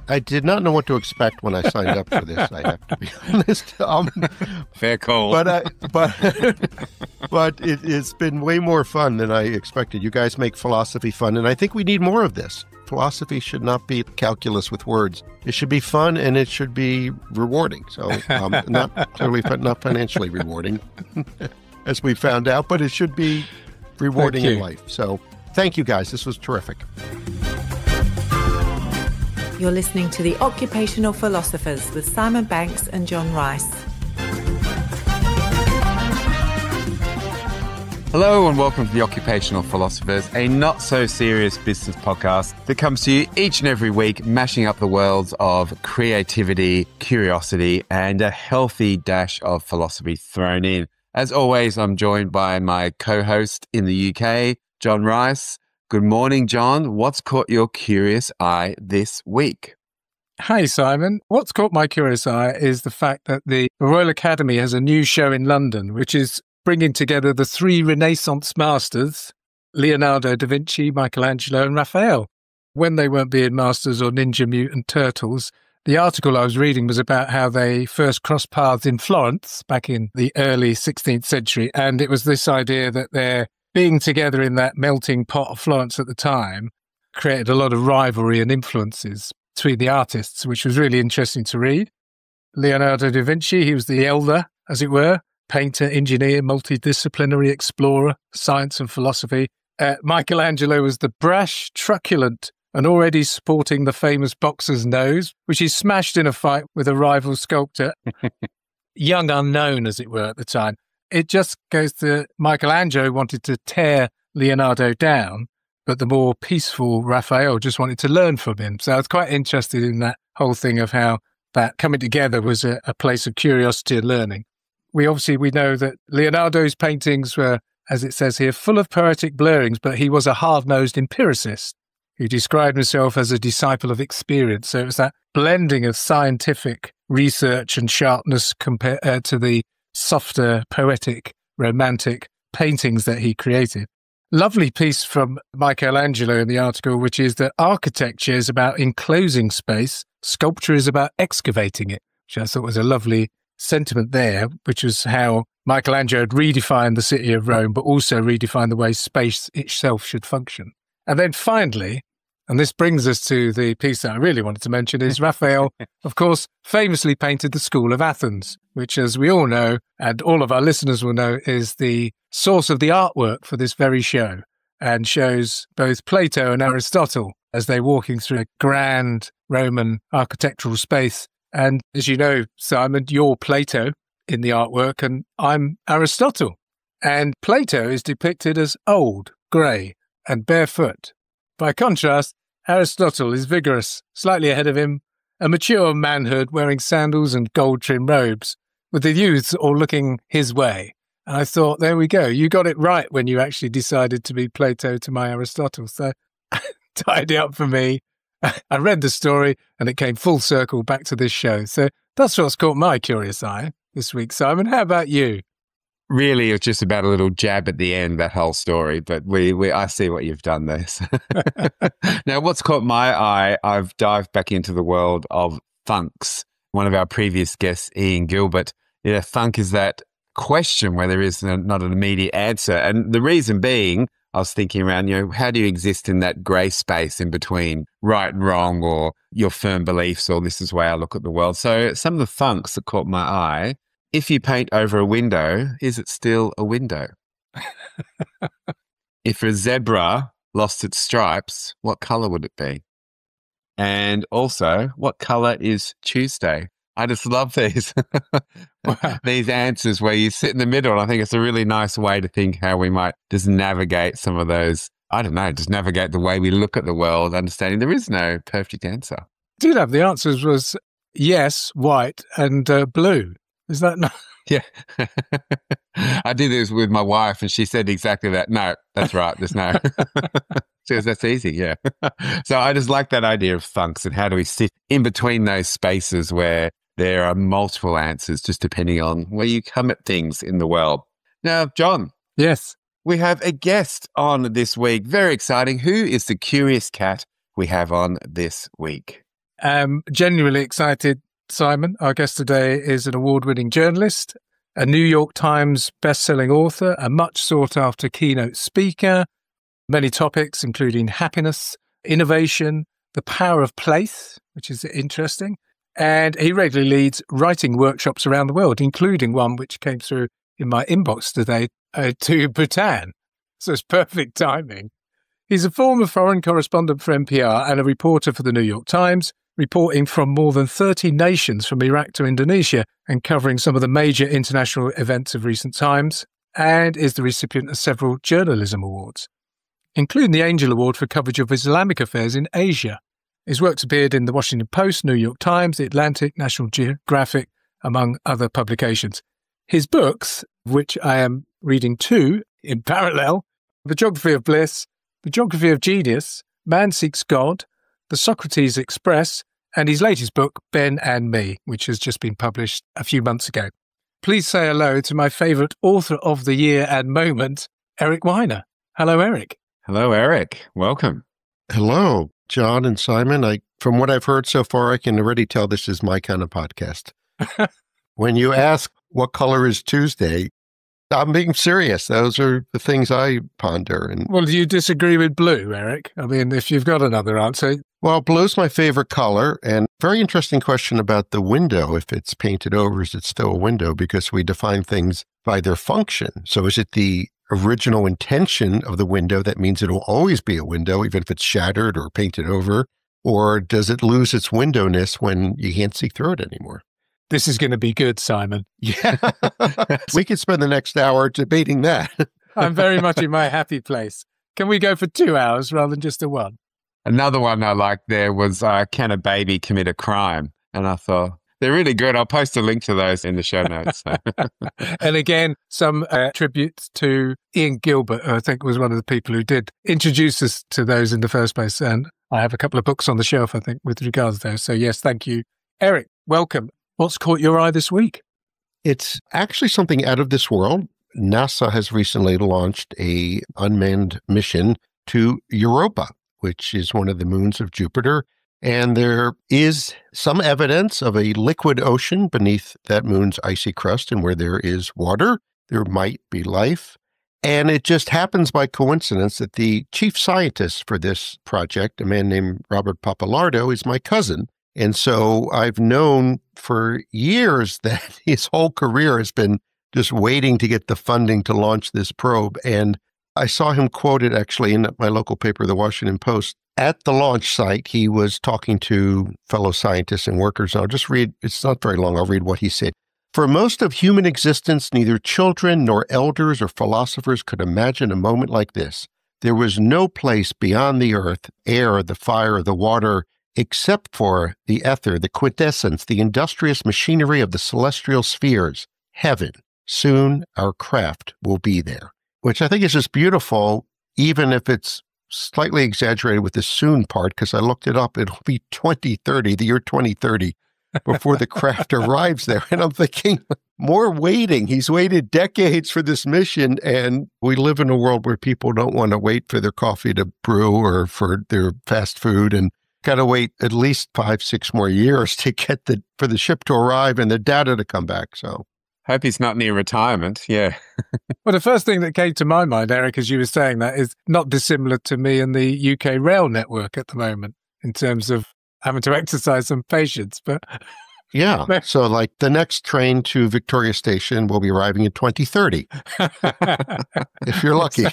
I did not know what to expect when I signed up for this. I have to be honest. Fair call. But it's been way more fun than I expected. You guys make philosophy fun, and I think we need more of this. Philosophy should not be calculus with words. It should be fun, and it should be rewarding. So not financially rewarding, as we found out, but it should be rewarding in life. So thank you, guys. This was terrific. You're listening to The Occupational Philosophers with Simon Banks and John Rice. Hello and welcome to The Occupational Philosophers, a not-so-serious business podcast that comes to you each and every week, mashing up the worlds of creativity, curiosity, and a healthy dash of philosophy thrown in. As always, I'm joined by my co-host in the UK, John Rice. Good morning, John. What's caught your curious eye this week? Hi, Simon. What's caught my curious eye is the fact that the Royal Academy has a new show in London, which is bringing together the three Renaissance masters, Leonardo da Vinci, Michelangelo, and Raphael. When they weren't being masters or Ninja Mutant Turtles, the article I was reading was about how they first crossed paths in Florence back in the early 16th century. And it was this idea that they're being together in that melting pot of Florence at the time created a lot of rivalry and influences between the artists, which was really interesting to read. Leonardo da Vinci, he was the elder, as it were, painter, engineer, multidisciplinary explorer, science and philosophy. Michelangelo was the brash, truculent, and already sporting the famous boxer's nose, which he smashed in a fight with a rival sculptor, young unknown, as it were, at the time. It just goes to Michelangelo wanted to tear Leonardo down, but the more peaceful Raphael just wanted to learn from him. So I was quite interested in that whole thing of how that coming together was a place of curiosity and learning. We know that Leonardo's paintings were, as it says here, full of poetic blurrings, but he was a hard-nosed empiricist who described himself as a disciple of experience. So it was that blending of scientific research and sharpness compared to the softer, poetic, romantic paintings that he created. Lovely piece from Michelangelo in the article, which is that architecture is about enclosing space, sculpture is about excavating it, which I thought was a lovely sentiment there, which was how Michelangelo had redefined the city of Rome, but also redefined the way space itself should function. And then finally, and this brings us to the piece that I really wanted to mention, is Raphael, of course, famously painted the School of Athens, which, as we all know, and all of our listeners will know, is the source of the artwork for this very show, and shows both Plato and Aristotle as they're walking through a grand Roman architectural space. And as you know, Simon, you're Plato in the artwork, and I'm Aristotle. And Plato is depicted as old, grey, and barefoot. By contrast, Aristotle is vigorous, slightly ahead of him, a mature manhood wearing sandals and gold-trimmed robes, with the youths all looking his way. And I thought, there we go. You got it right when you actually decided to be Plato to my Aristotle. So tied it up for me. I read the story and it came full circle back to this show. So that's what's caught my curious eye this week. Simon, how about you? Really, it's just about a little jab at the end, that whole story. But I see what you've done there. Now, what's caught my eye, I've dived back into the world of funks. One of our previous guests, Ian Gilbert, funk is that question where there is not an immediate answer. And the reason being, I was thinking around, how do you exist in that grey space in between right and wrong, or your firm beliefs, or this is the way I look at the world. So some of the funks that caught my eye: if you paint over a window, is it still a window? If a zebra lost its stripes, what colour would it be? And also, what colour is Tuesday? I just love these these answers where you sit in the middle. And I think it's a really nice way to think how we might just navigate some of those, just navigate the way we look at the world, understanding there is no perfect answer. Did have the answers was yes, white, and blue. Is that not? Yeah. I did this with my wife and she said exactly that. No, that's right. There's no. She goes, that's easy. Yeah. So I just like that idea of funks and how do we sit in between those spaces where there are multiple answers just depending on where you come at things in the world. Now, John. Yes. We have a guest on this week. Very exciting. Who is the curious cat we have on this week? I'm genuinely excited. Simon, our guest today, is an award-winning journalist, a New York Times best-selling author, a much sought-after keynote speaker, many topics including happiness, innovation, the power of place, which is interesting, and he regularly leads writing workshops around the world, including one which came through in my inbox today to Bhutan. So it's perfect timing. He's a former foreign correspondent for NPR and a reporter for the New York Times, reporting from more than 30 nations from Iraq to Indonesia and covering some of the major international events of recent times, and is the recipient of several journalism awards, including the Angel Award for coverage of Islamic affairs in Asia. His works appeared in the Washington Post, New York Times, The Atlantic, National Geographic, among other publications. His books, which I am reading two in parallel, The Geography of Bliss, The Geography of Genius, Man Seeks God, The Socrates Express, and his latest book, Ben and Me, which has just been published a few months ago. Please say hello to my favourite author of the year and moment, Eric Weiner. Hello, Eric. Hello, Eric. Welcome. Hello, John and Simon. From what I've heard so far, I can already tell this is my kind of podcast. When you ask what color is Tuesday, I'm being serious. Those are the things I ponder. And well, do you disagree with blue, Eric? I mean, if you've got another answer. Well, blue's my favorite color. And very interesting question about the window. If it's painted over, is it still a window? Because we define things by their function. So is it the original intention of the window that means it will always be a window, even if it's shattered or painted over? Or does it lose its windowness when you can't see through it anymore? This is going to be good, Simon. Yeah. We could spend the next hour debating that. I'm very much in my happy place. Can we go for 2 hours rather than just a one? Another one I liked there was Can a Baby Commit a Crime? And I thought, they're really good. I'll post a link to those in the show notes. And again, some tributes to Ian Gilbert, who I think was one of the people who did introduce us to those in the first place. And I have a couple of books on the shelf, I think, with regards to those. So yes, thank you. Eric, welcome. What's caught your eye this week? It's actually something out of this world. NASA has recently launched a unmanned mission to Europa, which is one of the moons of Jupiter. And there is some evidence of a liquid ocean beneath that moon's icy crust. And where there is water, there might be life. And it just happens by coincidence that the chief scientist for this project, a man named Robert Pappalardo, is my cousin. And so I've known for years that his whole career has been just waiting to get the funding to launch this probe. And I saw him quoted actually in my local paper, the Washington Post. At the launch site, he was talking to fellow scientists and workers. I'll just read, it's not very long, I'll read what he said. For most of human existence, neither children nor elders or philosophers could imagine a moment like this. There was no place beyond the earth, air, the fire, the water, except for the ether, the quintessence, the industrious machinery of the celestial spheres, heaven. Soon our craft will be there, which I think is just beautiful, even if it's slightly exaggerated with the soon part, because I looked it up. It'll be 2030, the year 2030, before the craft arrives there. And I'm thinking, more waiting. He's waited decades for this mission, and we live in a world where people don't want to wait for their coffee to brew or for their fast food, and got to wait at least 5-6 more years to get for the ship to arrive and the data to come back. So hope he's not near retirement. Yeah. Well, the first thing that came to my mind, Eric, as you were saying that, is not dissimilar to me and the UK rail network at the moment in terms of having to exercise some patience. But yeah, so like the next train to Victoria Station will be arriving in 2030, if you're lucky.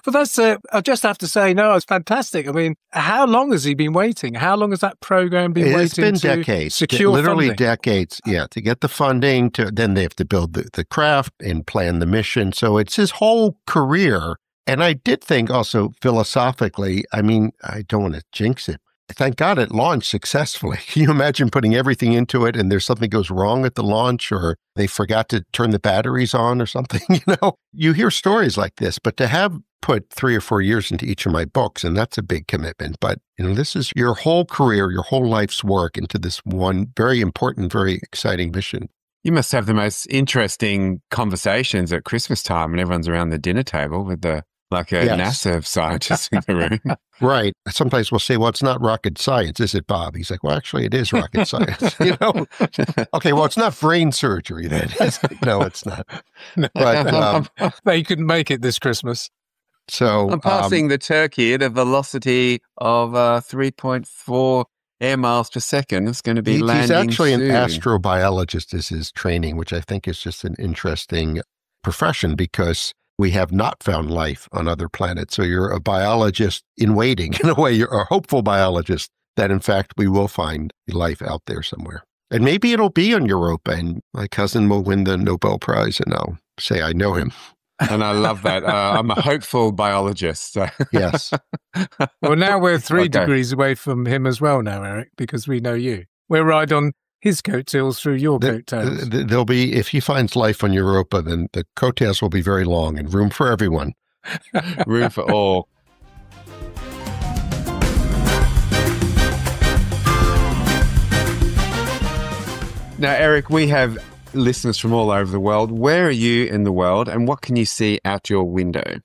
But that's, I just have to say, no, it's fantastic. I mean, how long has he been waiting? How long has that program been waiting? It's been to decades, secure literally funding? decades. Yeah, to get the funding, then they have to build the craft and plan the mission. So it's his whole career. And I did think also philosophically, I mean, I don't want to jinx it. Thank God it launched successfully. Can you imagine putting everything into it and there's something goes wrong at the launch, or they forgot to turn the batteries on or something? You hear stories like this, but to have put 3 or 4 years into each of my books, and that's a big commitment. But, this is your whole career, your whole life's work into this one very important, very exciting mission. You must have the most interesting conversations at Christmas time when everyone's around the dinner table with the like a NASA scientist in the room. Right. Sometimes we'll say, well, it's not rocket science, is it, Bob? He's like, well, actually, it is rocket science. Okay, well, it's not brain surgery then. No, it's not. But they couldn't make it this Christmas. So I'm passing the turkey at a velocity of 3.4 air miles per second. It's going to be landing He's actually soon. an astrobiologist is his training, which I think is just an interesting profession because we have not found life on other planets. So you're a biologist in waiting. In a way, you're a hopeful biologist that, in fact, we will find life out there somewhere. And maybe it'll be on Europa, and my cousin will win the Nobel Prize, and I'll say I know him. And I love that. I'm a hopeful biologist. So. Yes. Well, now we're 3 degrees away from him as well now, Eric, because we know you. We'll ride on his coattails through your coattails. There'll be, if he finds life on Europa, then the coattails will be very long and room for everyone. Room for all. Now, Eric, we have listeners from all over the world. Where are you in the world and what can you see out your window?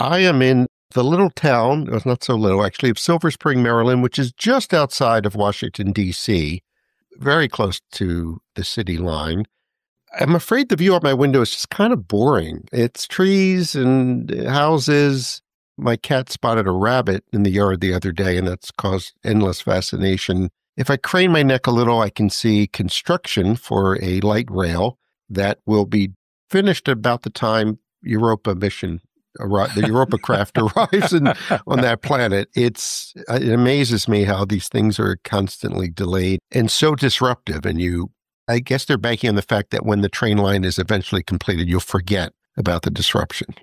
I am in the little town, it's not so little actually, of Silver Spring, Maryland, which is just outside of Washington, D.C., very close to the city line. I'm afraid the view out my window is just kind of boring. It's trees and houses. My cat spotted a rabbit in the yard the other day, and that's caused endless fascination. If I crane my neck a little, I can see construction for a light rail that will be finished about the time Europa mission, the Europa craft arrives on that planet. It amazes me how these things are constantly delayed and so disruptive. And I guess they're banking on the fact that when the train line is eventually completed, you'll forget about the disruption.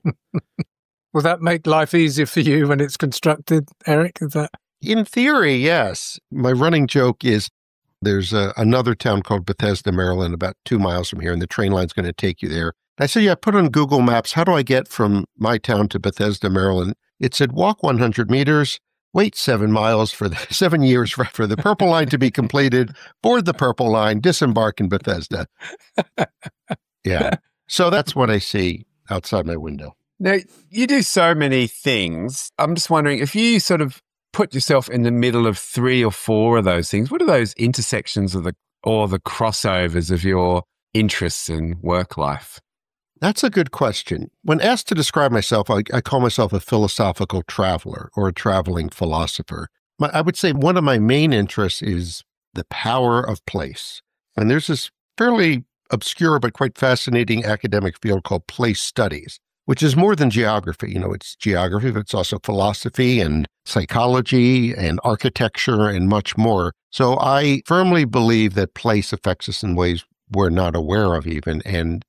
Will that make life easier for you when it's constructed, Eric? Is that? In theory, yes. My running joke is there's another town called Bethesda, Maryland, about 2 miles from here, and the train line's going to take you there. I said, yeah, put on Google Maps, how do I get from my town to Bethesda, Maryland? It said, walk 100 meters, wait 7 miles for 7 years for the purple line to be completed, board the purple line, disembark in Bethesda. Yeah. So that's what I see outside my window. Now, you do so many things. I'm just wondering, if you sort of put yourself in the middle of 3 or 4 of those things, what are those intersections or the crossovers of your interests in work life? That's a good question. When asked to describe myself, I call myself a philosophical traveler or a traveling philosopher. I would say one of my main interests is the power of place. And there's this fairly obscure but quite fascinating academic field called place studies, which is more than geography. It's geography, but it's also philosophy and psychology and architecture and much more. So I firmly believe that place affects us in ways we're not aware of even and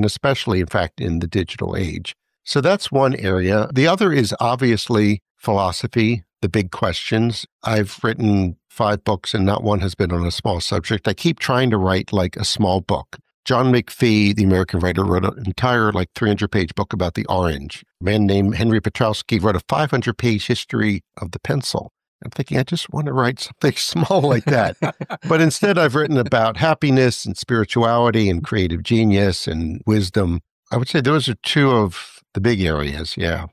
especially, in fact, in the digital age. So that's one area. The other is obviously philosophy, the big questions. I've written 5 books and not one has been on a small subject. I keep trying to write like a small book. John McPhee, the American writer, wrote an entire 300-page book about the orange. A man named Henry Petrowski wrote a 500-page history of the pencil. I'm thinking, I just want to write something small like that. But instead, I've written about happiness and spirituality and creative genius and wisdom. I would say those are 2 of the big areas, yeah.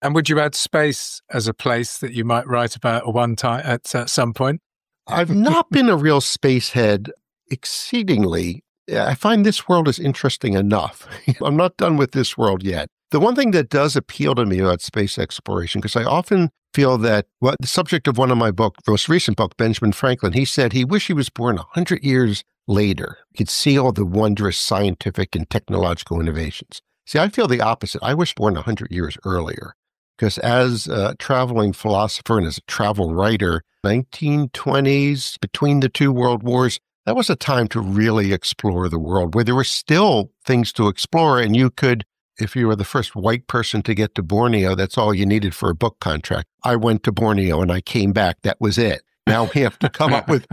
And would you add space as a place that you might write about at some point? I've not been a real space head exceedingly. I find this world is interesting enough. I'm not done with this world yet. The one thing that does appeal to me about space exploration, because I often feel that the subject of one of my most recent book, Benjamin Franklin, he said he wished he was born 100 years later. He could see all the wondrous scientific and technological innovations. See, I feel the opposite. I wish born 100 years earlier, because as a traveling philosopher and as a travel writer, 1920s, between the 2 world wars, that was a time to really explore the world where there were still things to explore. And you could, if you were the first white person to get to Borneo, that's all you needed for a book contract. I went to Borneo and I came back. That was it. Now we have to come up with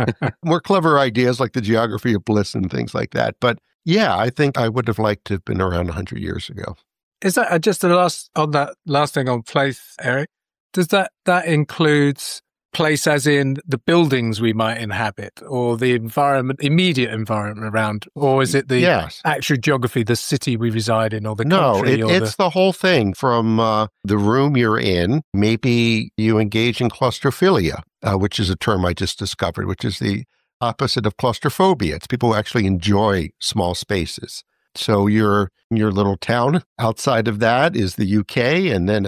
more clever ideas like the Geography of Bliss and things like that. But yeah, I think I would have liked to have been around 100 years ago. Is that just on that last thing on place, Eric? Does that includes place as in the buildings we might inhabit or the environment, immediate environment around? Or is it the actual geography, the city we reside in or the country? No, it's the whole thing from the room you're in. Maybe you engage in claustrophilia, which is a term I just discovered, which is the opposite of claustrophobia. It's people who actually enjoy small spaces. So you're in your little town. Outside of that is the UK, and then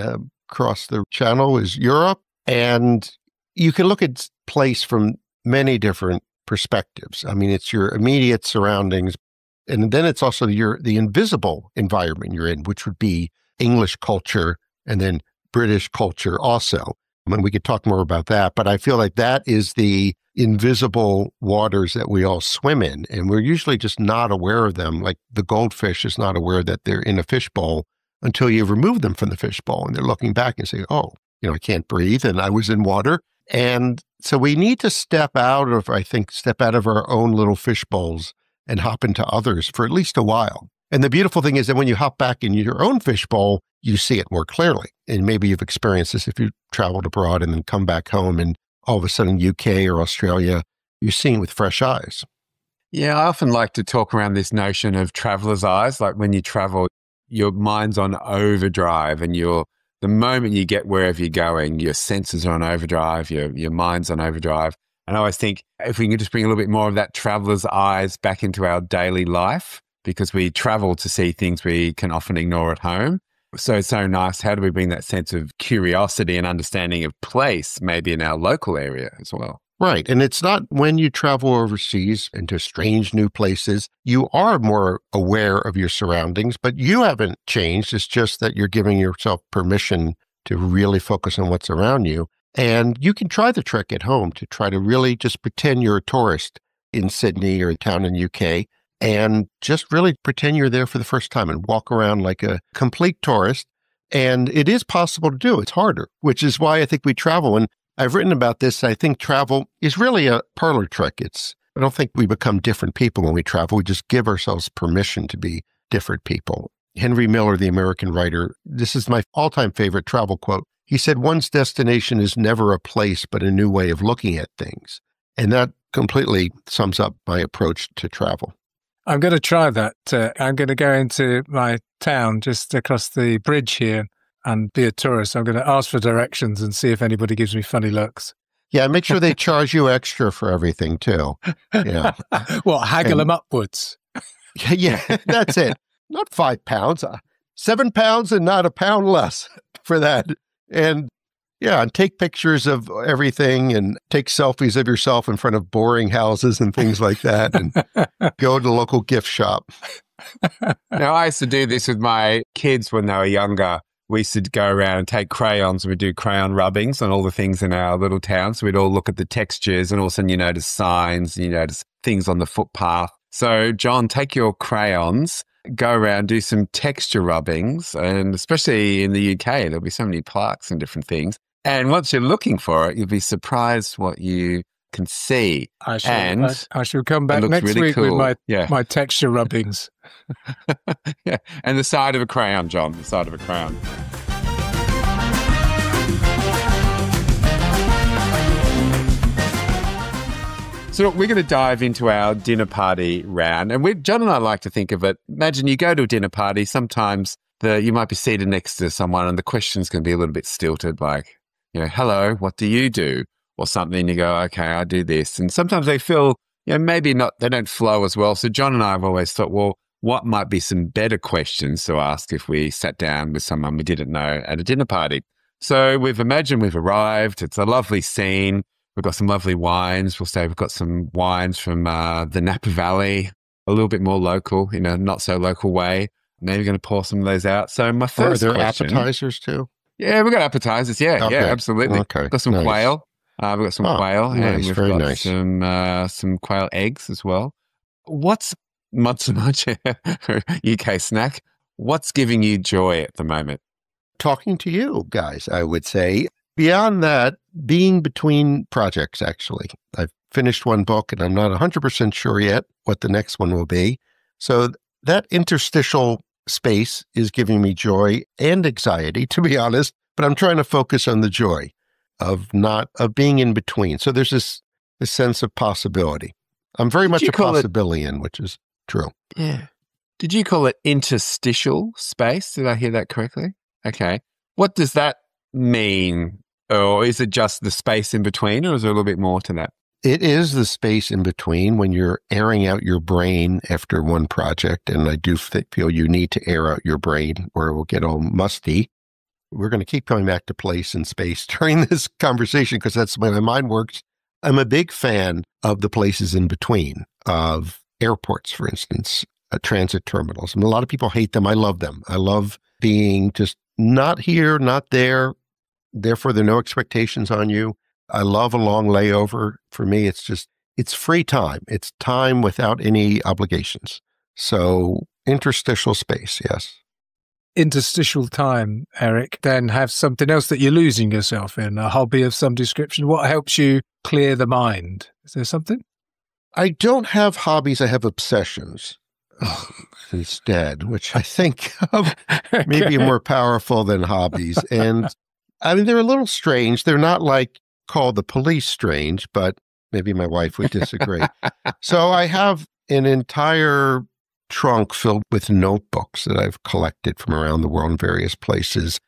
across the channel is Europe. And you can look at place from many different perspectives. I mean, it's your immediate surroundings, and then it's also the invisible environment you're in, which would be English culture and then British culture also. I mean, we could talk more about that, but I feel like that is the invisible waters that we all swim in, and we're usually just not aware of them. Like the goldfish is not aware that they're in a fishbowl until you remove them from the fishbowl, and they're looking back and say, oh, I can't breathe, and I was in water. And so we need to step out of our own little fishbowls and hop into others for at least a while. And the beautiful thing is that when you hop back in your own fishbowl, you see it more clearly. And maybe you've experienced this if you've traveled abroad and then come back home and all of a sudden UK or Australia, you're seeing with fresh eyes. Yeah, I often like to talk around this notion of traveler's eyes. Like when you travel, your mind's on overdrive, and the moment you get wherever you're going, your senses are on overdrive, your mind's on overdrive. And I always think if we can just bring a little bit more of that traveler's eyes back into our daily life, because we travel to see things we can often ignore at home. So it's so nice. How do we bring that sense of curiosity and understanding of place maybe in our local area as well? Right. And it's not when you travel overseas into strange new places, you are more aware of your surroundings, but you haven't changed. It's just that you're giving yourself permission to really focus on what's around you. And you can try the trick at home to try to really just pretend you're a tourist in Sydney or a town in UK and just really pretend you're there for the first time and walk around like a complete tourist. And it is possible to do. It's harder, which is why I think we travel. And I've written about this. I think travel is really a parlor trick. I don't think we become different people when we travel. We just give ourselves permission to be different people. Henry Miller, the American writer, this is my all-time favorite travel quote. He said, "One's destination is never a place, but a new way of looking at things." And that completely sums up my approach to travel. I'm going to try that. I'm going to go into my town just across the bridge here and be a tourist. I'm going to ask for directions and see if anybody gives me funny looks. Yeah, make sure they charge you extra for everything too. Yeah. What, haggle them upwards? Yeah, that's it. Not £5, 7 pounds and not a pound less for that. And yeah, and take pictures of everything and take selfies of yourself in front of boring houses and things like that, and go to the local gift shop. Now, I used to do this with my kids when they were younger. We used to go around and take crayons, and we'd do crayon rubbings on all the things in our little town. So we'd all look at the textures, and all of a sudden you notice signs, and you notice things on the footpath. So John, take your crayons, go around, do some texture rubbings, and especially in the UK, there'll be so many plaques and different things. And once you're looking for it, you'll be surprised what you can see. I shall come back next really week cool. with my texture rubbings. Yeah, and the side of a crayon, John, the side of a crayon. So we're going to dive into our dinner party round. And John and I like to think of it. Imagine you go to a dinner party. Sometimes you might be seated next to someone and the questions can be a little bit stilted, like, hello, what do you do? Or something. You go, okay, I do this. And sometimes they feel, maybe not, they don't flow as well. So John and I have always thought, well, what might be some better questions to ask if we sat down with someone we didn't know at a dinner party? So we've arrived. It's a lovely scene. We've got some lovely wines. We'll say we've got some wines from the Napa Valley, a little bit more local, not so local way. Maybe going to pour some of those out. So my first question. Are there appetizers too? Yeah, we've got appetizers. Yeah, okay. Yeah, absolutely. Okay. We've got some quail. We've got some quail. Nice, and we've got some quail eggs as well. What's not so much UK snack? What's giving you joy at the moment? Talking to you guys, I would say. Beyond that, being between projects, actually. I've finished one book and I'm not 100% sure yet what the next one will be. So that interstitial space is giving me joy and anxiety, to be honest, but I'm trying to focus on the joy. of being in between. So there's this sense of possibility. I'm very much a possibilian, which is true. Yeah. Did you call it interstitial space? Did I hear that correctly? Okay. What does that mean? Or is it just the space in between, or is there a little bit more to that? It is the space in between when you're airing out your brain after one project. And I do feel you need to air out your brain or it will get all musty. We're going to keep coming back to place and space during this conversation because that's the way my mind works. I'm a big fan of the places in between, of airports, for instance, transit terminals. And a lot of people hate them. I love them. I love being just not here, not there. Therefore, there are no expectations on you. I love a long layover. For me, it's free time. It's time without any obligations. So interstitial space, yes. Interstitial time, Eric, then have something else that you're losing yourself in, a hobby of some description. What helps you clear the mind? Is there something? I don't have hobbies. I have obsessions instead, which I think maybe more powerful than hobbies. And I mean, they're a little strange. They're not like call the police strange, but maybe my wife would disagree. So I have an entire trunk filled with notebooks that I've collected from around the world in various places.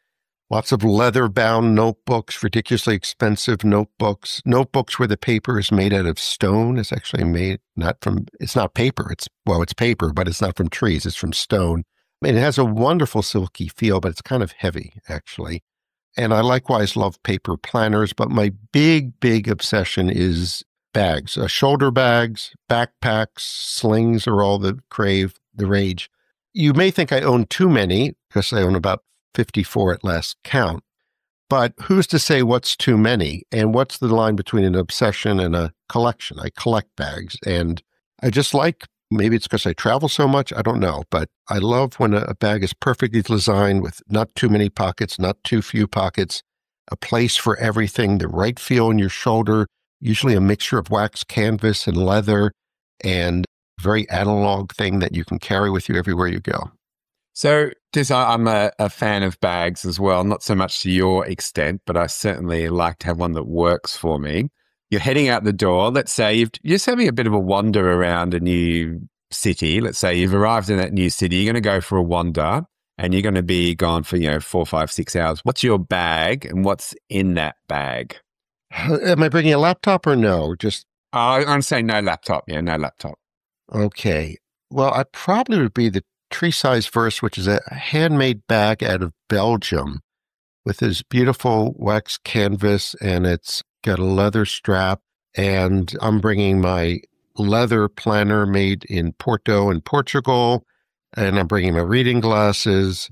Lots of leather-bound notebooks, ridiculously expensive notebooks where the paper is made out of stone. It's actually made it's not paper. It's paper, but it's not from trees. It's from stone. And it has a wonderful silky feel, but it's kind of heavy, actually. And I likewise love paper planners, but my big, big obsession is bags, shoulder bags, backpacks, slings are all the rage. You may think I own too many because I own about 54 at last count, but who's to say what's too many and what's the line between an obsession and a collection? I collect bags and I just maybe it's because I travel so much, I don't know, but I love when a bag is perfectly designed with not too many pockets, not too few pockets, a place for everything, the right feel in your shoulder, usually a mixture of wax canvas and leather, and a very analog thing that you can carry with you everywhere you go. So I'm a fan of bags as well, not so much to your extent, but I certainly like to have one that works for me. You're heading out the door. Let's say you're just having a bit of a wander around a new city. Let's say you've arrived in that new city. You're going to go for a wander and you're going to be gone for, 4, 5, 6 hours. What's your bag and what's in that bag? Am I bringing a laptop or no? I'm saying no laptop. Yeah, no laptop. Okay. Well, I probably would be the tree-size verse, which is a handmade bag out of Belgium with this beautiful wax canvas, and it's got a leather strap, and I'm bringing my leather planner made in Porto in Portugal, and I'm bringing my reading glasses,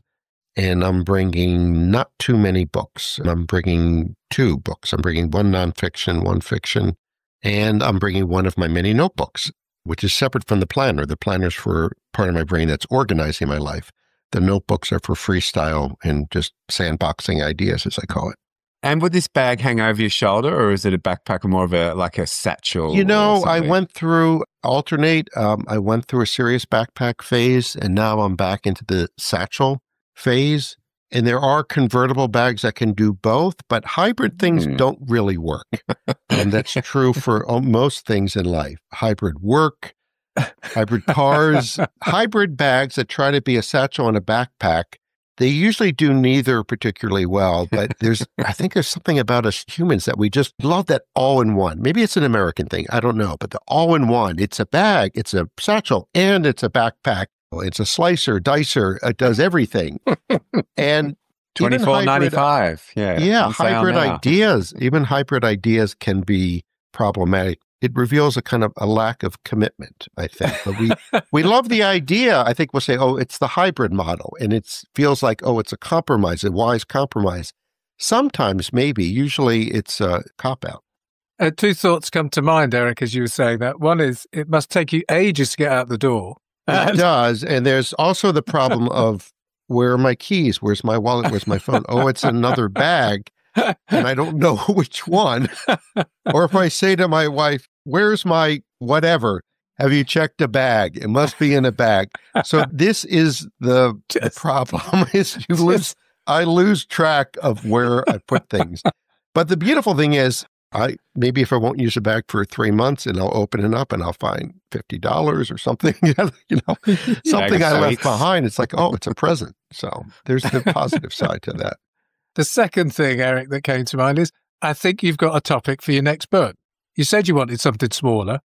and I'm bringing not too many books. And I'm bringing 2 books. I'm bringing 1 nonfiction, 1 fiction, and I'm bringing one of my many notebooks, which is separate from the planner. The planner's for part of my brain that's organizing my life. The notebooks are for freestyle and just sandboxing ideas, as I call it. And would this bag hang over your shoulder, or is it a backpack or more of a satchel? I went through I went through a serious backpack phase, and now I'm back into the satchel phase. And there are convertible bags that can do both, but hybrid things don't really work. And that's true for most things in life. Hybrid work, hybrid cars, hybrid bags that try to be a satchel and a backpack. They usually do neither particularly well, but I think there's something about us humans that we just love that all-in-one. Maybe it's an American thing. I don't know, but the all-in-one, it's a bag, it's a satchel, and it's a backpack. It's a slicer, dicer. It does everything. And $24.95. Yeah, even hybrid ideas can be problematic. It reveals a kind of a lack of commitment, I think. But we love the idea. I think we'll say, it's the hybrid model. And it feels like, it's a compromise, a wise compromise. Sometimes, maybe. Usually, it's a cop-out. 2 thoughts come to mind, Eric, as you were saying that. One is, it must take you ages to get out the door. It does. And there's also the problem of, where are my keys? Where's my wallet? Where's my phone? It's another bag. And I don't know which one. Or if I say to my wife, where's my whatever? Have you checked a bag? It must be in a bag. So this is the problem is I lose track of where I put things. But the beautiful thing is, maybe if I won't use a bag for 3 months and I'll open it up and I'll find $50 or something, something I left behind. It's like, oh, it's a present. So there's the positive side to that. The second thing, Eric, that came to mind is, I think you've got a topic for your next book. You said you wanted something smaller.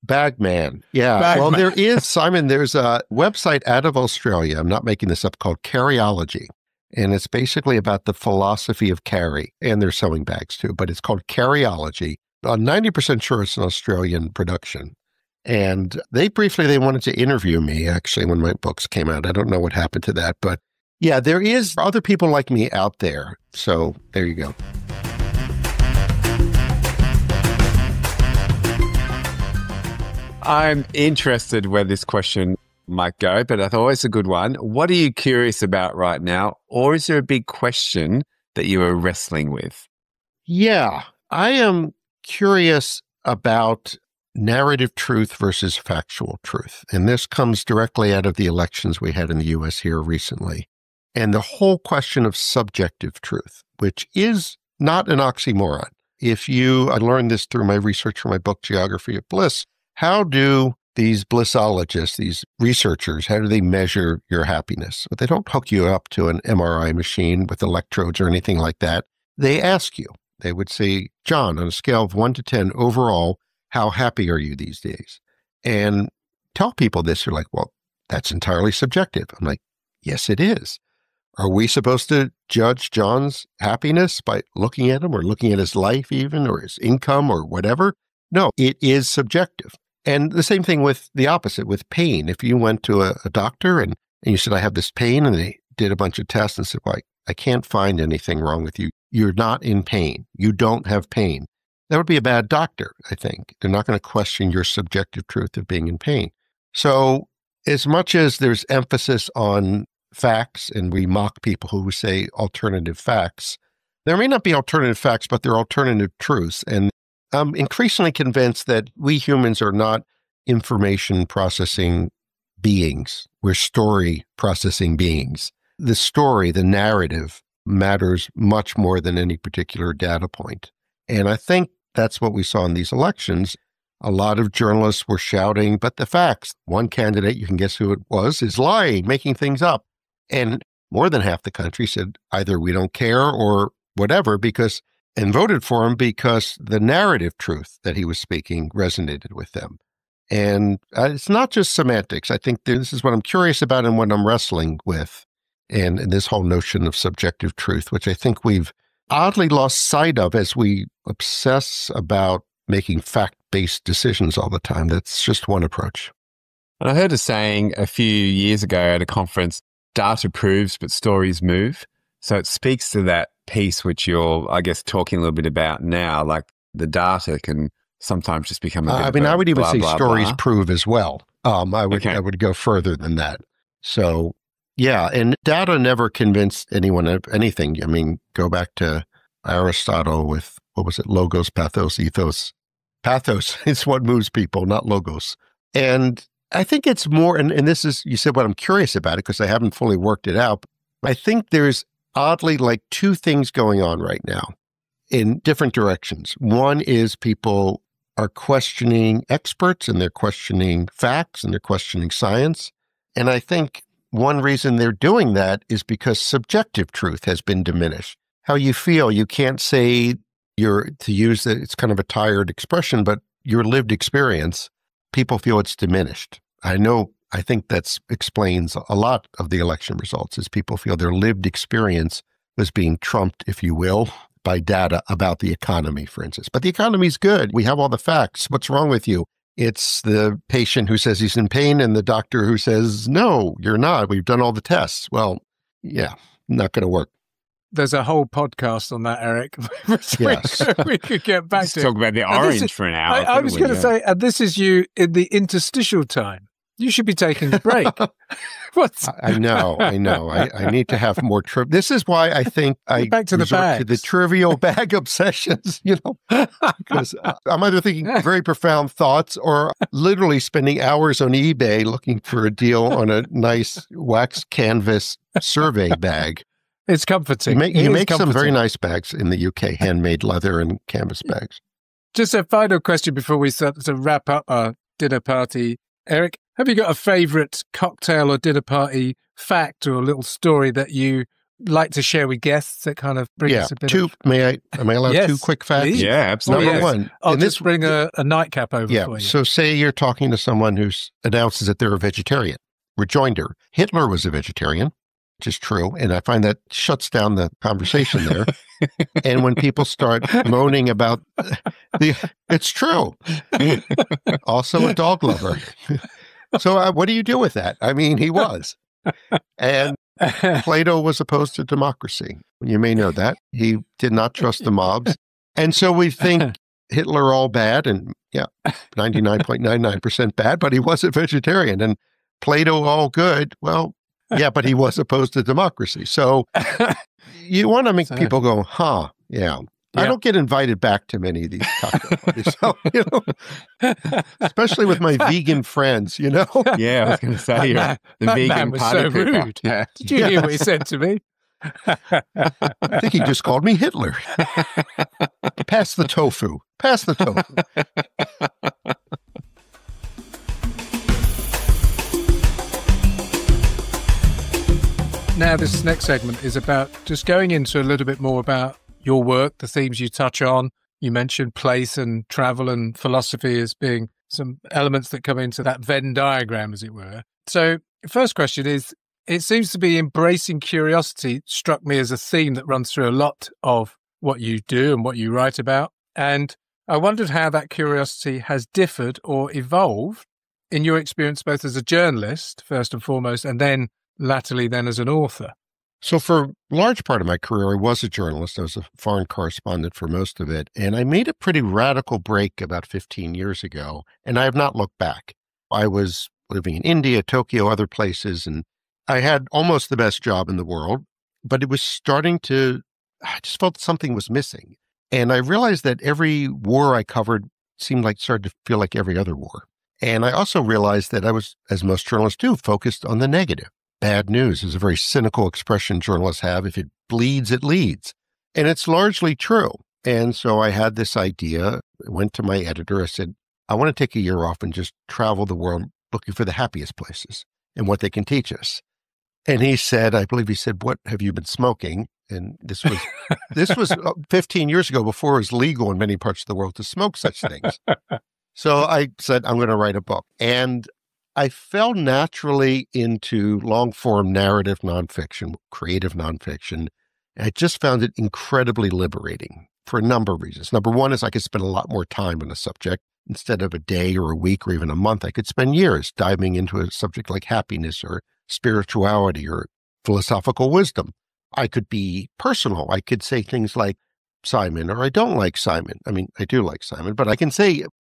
Bagman. Yeah. Bagman. Well, there is, Simon, there's a website out of Australia, I'm not making this up, called Carryology. And it's basically about the philosophy of carry. And they're sewing bags too, but it's called Carryology. I'm 90% sure it's an Australian production. And they wanted to interview me, actually, when my books came out. I don't know what happened to that. But yeah, there is other people like me out there. So there you go. I'm interested where this question might go, but I thought it's a good one. What are you curious about right now? Or is there a big question that you are wrestling with? Yeah, I am curious about narrative truth versus factual truth. And this comes directly out of the elections we had in the U.S. here recently. And the whole question of subjective truth, which is not an oxymoron. I learned this through my research for my book, Geography of Bliss. How do these blissologists, these researchers, how do they measure your happiness? But they don't hook you up to an MRI machine with electrodes or anything like that. They ask you. They would say, John, on a scale of 1 to 10 overall, how happy are you these days? And tell people this, you're like, well, that's entirely subjective. I'm like, yes, it is. Are we supposed to judge John's happiness by looking at him or looking at his life even, or his income or whatever? No, it is subjective. And the same thing with the opposite, with pain. If you went to a doctor and you said, I have this pain, and they did a bunch of tests and said, well, I can't find anything wrong with you. You're not in pain. You don't have pain. That would be a bad doctor, I think. They're not going to question your subjective truth of being in pain. So as much as there's emphasis on facts, and we mock people who say alternative facts, there may not be alternative facts, but they're alternative truths. And I'm increasingly convinced that we humans are not information processing beings. We're story processing beings. The story, the narrative, matters much more than any particular data point. And I think that's what we saw in these elections. A lot of journalists were shouting, but the facts, one candidate, you can guess who it was, is lying, making things up. And more than half the country said either we don't care or whatever, and voted for him because the narrative truth that he was speaking resonated with them. And it's not just semantics. I think this is what I'm curious about and what I'm wrestling with. And this whole notion of subjective truth, which I think we've oddly lost sight of as we obsess about making fact-based decisions all the time. That's just one approach. And I heard a saying a few years ago at a conference, data proves, but stories move. So it speaks to that piece which you're, I guess, talking a little bit about now, like the data can sometimes just become a bit I would even say stories blah. prove as well. I would go further than that. So, yeah, and data never convinced anyone of anything. I mean, go back to Aristotle with, what was it, logos, pathos, ethos. Pathos is what moves people, not logos. And I think it's more, and this is, you said what I'm curious about it because I haven't fully worked it out. I think there's oddly like two things going on right now in different directions. One is people are questioning experts and they're questioning facts and they're questioning science. And I think one reason they're doing that is because subjective truth has been diminished. How you feel, you can't say it's kind of a tired expression, but your lived experience, people feel it's diminished. I think that explains a lot of the election results, is people feel their lived experience was being trumped, if you will, by data about the economy, for instance. But the economy's good. We have all the facts. What's wrong with you? It's the patient who says he's in pain and the doctor who says, no, you're not. We've done all the tests. Well, yeah, not going to work. There's a whole podcast on that, Eric. Yes. We could get back to. Talk about the orange for an hour. I was going to say, and this is you in the interstitial time. You should be taking a break. I know. I need to have more trivia. This is why I think back to the trivial bag obsessions, because I'm either thinking very profound thoughts or literally spending hours on eBay looking for a deal on a nice wax canvas survey bag. It's comforting. You make some very nice bags in the UK, handmade leather and canvas bags. Just a final question before we start to wrap up our dinner party. Eric, have you got a favourite cocktail or dinner party fact or a little story that you like to share with guests that kind of brings a bit of... Am I allowed two quick facts? Please. Yeah, absolutely. Number one. I'll just bring a nightcap over for you. So say you're talking to someone who announces that they're a vegetarian. Rejoinder, Hitler was a vegetarian, which is true. And I find that shuts down the conversation there. And when people start moaning about it's true. Also a dog lover. So what do you do with that? I mean, he was. And Plato was opposed to democracy. You may know that. He did not trust the mobs. And so we think Hitler all bad and 99.99% bad, but he was a vegetarian. And Plato all good. Well, yeah, but he was opposed to democracy. So you want to make people go, yeah. I don't get invited back to many of these cocktail parties. So, especially with my vegan friends, Yeah, I was going to say, the vegan man was party so rude. Yeah. Did you hear what he said to me? I think he just called me Hitler. Pass the tofu. Pass the tofu. Now, this next segment is about just going into a little bit more about your work, the themes you touch on. You mentioned place and travel and philosophy as being some elements that come into that Venn diagram, as it were. So first question is, it seems to be embracing curiosity struck me as a theme that runs through a lot of what you do and what you write about. And I wondered how that curiosity has differed or evolved in your experience, both as a journalist, first and foremost, and then latterly then as an author. So for a large part of my career, I was a journalist. I was a foreign correspondent for most of it. And I made a pretty radical break about 15 years ago, and I have not looked back. I was living in India, Tokyo, other places, and I had almost the best job in the world, but it was starting to, I just felt something was missing. And I realized that every war I covered started to feel like every other war. And I also realized that I was, as most journalists do, focused on the negative. Bad news is a very cynical expression journalists have. If it bleeds, it leads. And it's largely true. And so I had this idea, went to my editor. I said, I want to take a year off and just travel the world looking for the happiest places and what they can teach us. And he said, I believe he said, what have you been smoking? And this was 15 years ago, before it was legal in many parts of the world to smoke such things. So I said, I'm going to write a book. And I fell naturally into long-form narrative nonfiction, creative nonfiction. And I just found it incredibly liberating for a number of reasons. Number one is I could spend a lot more time on a subject. Instead of a day or a week or even a month, I could spend years diving into a subject like happiness or spirituality or philosophical wisdom. I could be personal. I could say things like Simon, or I don't like Simon. I mean, I do like Simon, but I can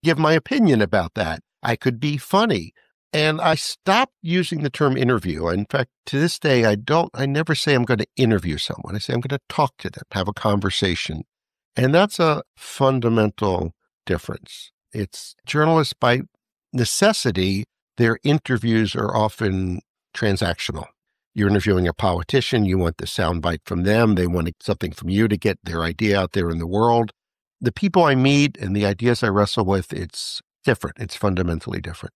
give my opinion about that. I could be funny. And I stopped using the term interview. In fact, to this day, I never say I'm going to interview someone. I say I'm going to talk to them, have a conversation. And that's a fundamental difference. It's journalists by necessity, their interviews are often transactional. You're interviewing a politician, you want the soundbite from them, they want something from you to get their idea out there in the world. The people I meet and the ideas I wrestle with, it's different. It's fundamentally different.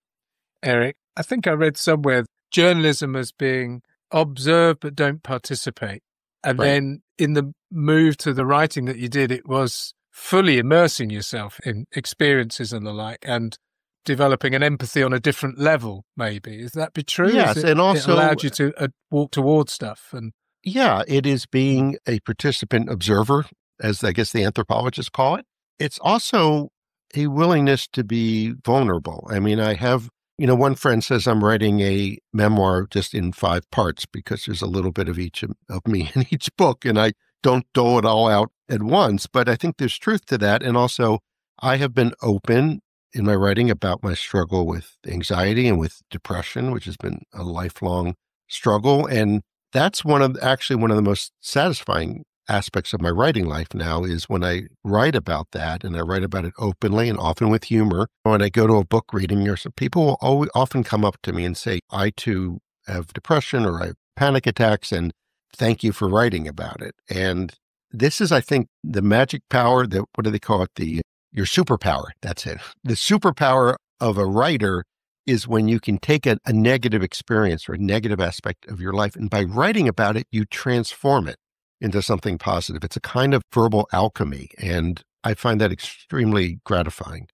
Eric, I think I read somewhere journalism as being observe but don't participate. And then in the move to the writing that you did, it was fully immersing yourself in experiences and the like, and developing an empathy on a different level, maybe. Is that be true? Yes, and also it allowed you to walk towards stuff. And yeah, it is being a participant observer, as I guess the anthropologists call it. It's also a willingness to be vulnerable. I mean, I have, one friend says I'm writing a memoir just in 5 parts because there's a little bit of each of me in each book, and I don't dole it all out at once. But I think there's truth to that. And also, I have been open in my writing about my struggle with anxiety and with depression, which has been a lifelong struggle. And that's one of the most satisfying aspects of my writing life now is when I write about that, and I write about it openly and often with humor. When I go to a book reading, people will often come up to me and say, I too have depression or I have panic attacks. And thank you for writing about it. And this is, I think, the magic power that, what do they call it? Your superpower. That's it. The superpower of a writer is when you can take a negative experience or a negative aspect of your life, and by writing about it, you transform it into something positive. It's a kind of verbal alchemy, and I find that extremely gratifying.